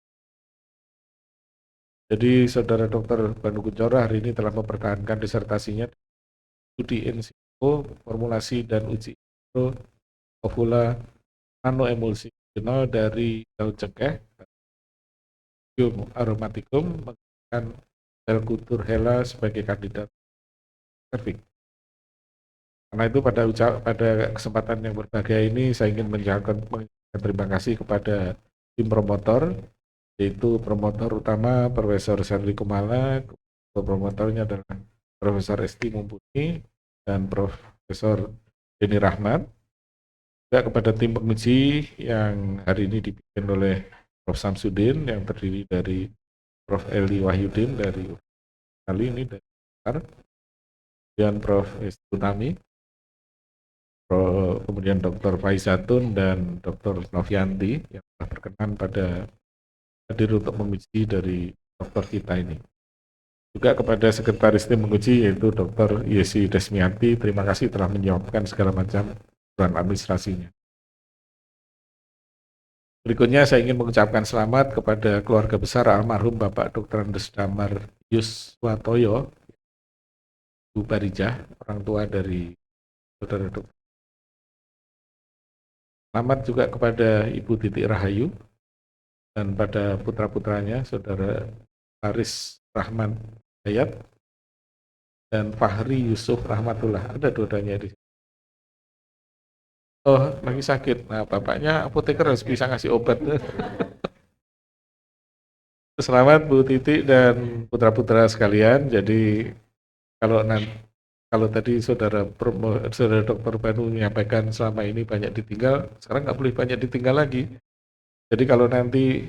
Jadi saudara Dr. Banu Kunchoro hari ini telah mempertahankan disertasinya studi in silico, formulasi dan uji in vitro ovula nanoemulsi dari daun cengkeh aromatikum menggunakan sel kultur HeLa sebagai kandidat serviks. Karena itu pada kesempatan yang berbahagia ini saya ingin mengucapkan terima kasih kepada tim promotor, yaitu promotor utama Profesor Shirley Kumala, promotornya adalah Profesor Esti Mumpuni dan Profesor Denny Rahmat, juga kepada tim penguji yang hari ini dipimpin oleh Prof. Samsudin yang terdiri dari Prof. Eli Wahyudin dari kali ini dari Qatar, dan Prof. Estutami, kemudian Dr. Faizatun dan Dr. Novianti yang telah berkenan pada hadir untuk menguji dari dokter kita ini. Juga kepada sekretaris tim menguji yaitu Dr. Yesi Desmianti, terima kasih telah menyiapkan segala macam aturan administrasinya. Berikutnya saya ingin mengucapkan selamat kepada keluarga besar almarhum Bapak Dr. Andes Damar Yuswatoyo, Ibu Barijah, orang tua dari saudara dokter. Selamat juga kepada Ibu Titik Rahayu dan pada putra-putranya saudara Haris Rahman Hayat dan Fahri Yusuf Rahmatullah. Ada dua-duanya di sini. Oh, lagi sakit. Nah, bapaknya apoteker harus bisa ngasih obat. Selamat Bu Titik dan putra-putra sekalian. Jadi kalau tadi saudara Dr. Banu menyampaikan selama ini banyak ditinggal, sekarang nggak boleh banyak ditinggal lagi. Jadi kalau nanti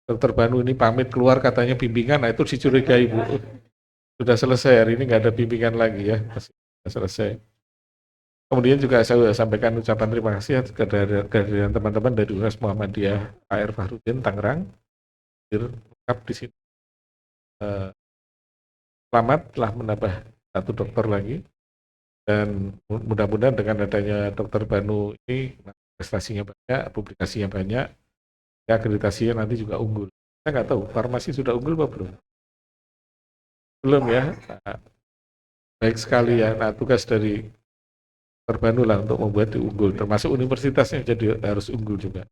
Dr. Banu ini pamit keluar katanya bimbingan, nah itu dicurigai Bu. Sudah selesai, hari ini nggak ada bimbingan lagi ya, sudah selesai. Kemudian juga saya sampaikan ucapan terima kasih kehadiran teman-teman dari Universitas Muhammadiyah AR Fahrudin Tangerang. Lengkap di sini. Selamat telah menambah 1 dokter lagi dan mudah-mudahan dengan adanya Dr. Banu ini prestasinya banyak, publikasinya banyak, akreditasinya nanti juga unggul. Saya nggak tahu farmasi sudah unggul apa belum? Belum ya. Nah, baik sekali ya. Nah, tugas dari Dr. Banu lah untuk membuat unggul, termasuk universitasnya jadi harus unggul juga.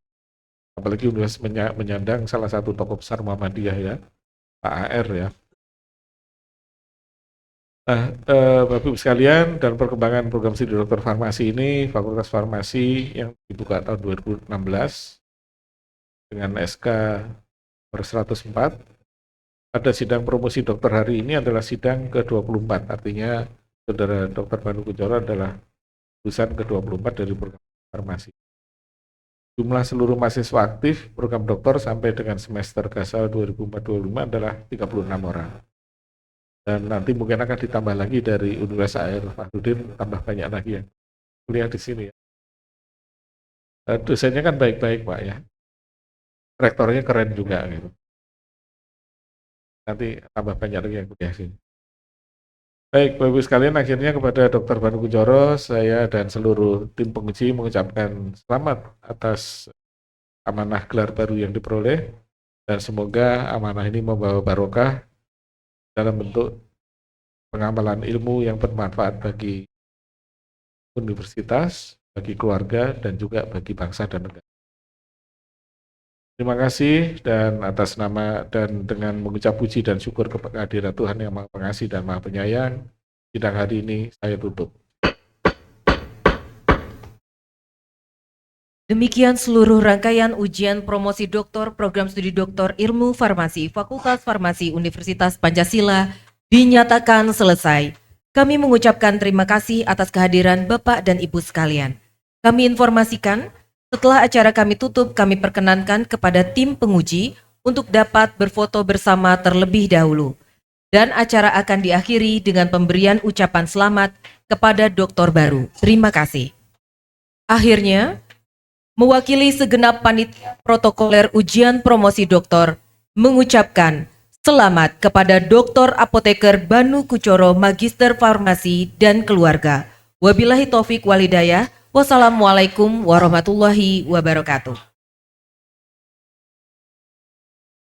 Apalagi universitas menyandang salah satu tokoh besar Muhammadiyah ya, Pak AR ya. Nah, Bapak Ibu sekalian, dalam perkembangan program studi dokter farmasi ini, Fakultas Farmasi yang dibuka tahun 2016 dengan SK nomor 104, pada sidang promosi dokter hari ini adalah sidang ke-24, artinya Saudara Dr. Banu Kunchoro adalah lulusan ke-24 dari program farmasi. Jumlah seluruh mahasiswa aktif program doktor sampai dengan semester Gasal 2025 adalah 36 orang. Dan nanti mungkin akan ditambah lagi dari Universitas Air Fakhrudin, tambah banyak lagi yang kuliah di sini. Dosennya kan baik-baik Pak ya. Rektornya keren juga gitu. Nanti tambah banyak lagi yang kuliah sini. Baik, Bapak Ibu sekalian, akhirnya kepada Dr. Banu Kunchoro, saya dan seluruh tim penguji mengucapkan selamat atas amanah gelar baru yang diperoleh, dan semoga amanah ini membawa barokah dalam bentuk pengamalan ilmu yang bermanfaat bagi universitas, bagi keluarga, dan juga bagi bangsa dan negara. Terima kasih, dan atas nama dan dengan mengucap puji dan syukur kepada kehadiran Tuhan yang Maha Pengasih dan Maha Penyayang, sidang hari ini saya tutup. Demikian seluruh rangkaian ujian promosi doktor program studi doktor ilmu farmasi Fakultas Farmasi Universitas Pancasila dinyatakan selesai. Kami mengucapkan terima kasih atas kehadiran Bapak dan Ibu sekalian. Kami informasikan, setelah acara kami tutup, kami perkenankan kepada tim penguji untuk dapat berfoto bersama terlebih dahulu. Dan acara akan diakhiri dengan pemberian ucapan selamat kepada doktor baru. Terima kasih. Akhirnya, mewakili segenap panitia protokoler ujian promosi doktor, mengucapkan selamat kepada Dr. Apoteker Banu Kunchoro, Magister Farmasi dan Keluarga. Wabillahi taufik walhidayah. Wassalamualaikum warahmatullahi wabarakatuh.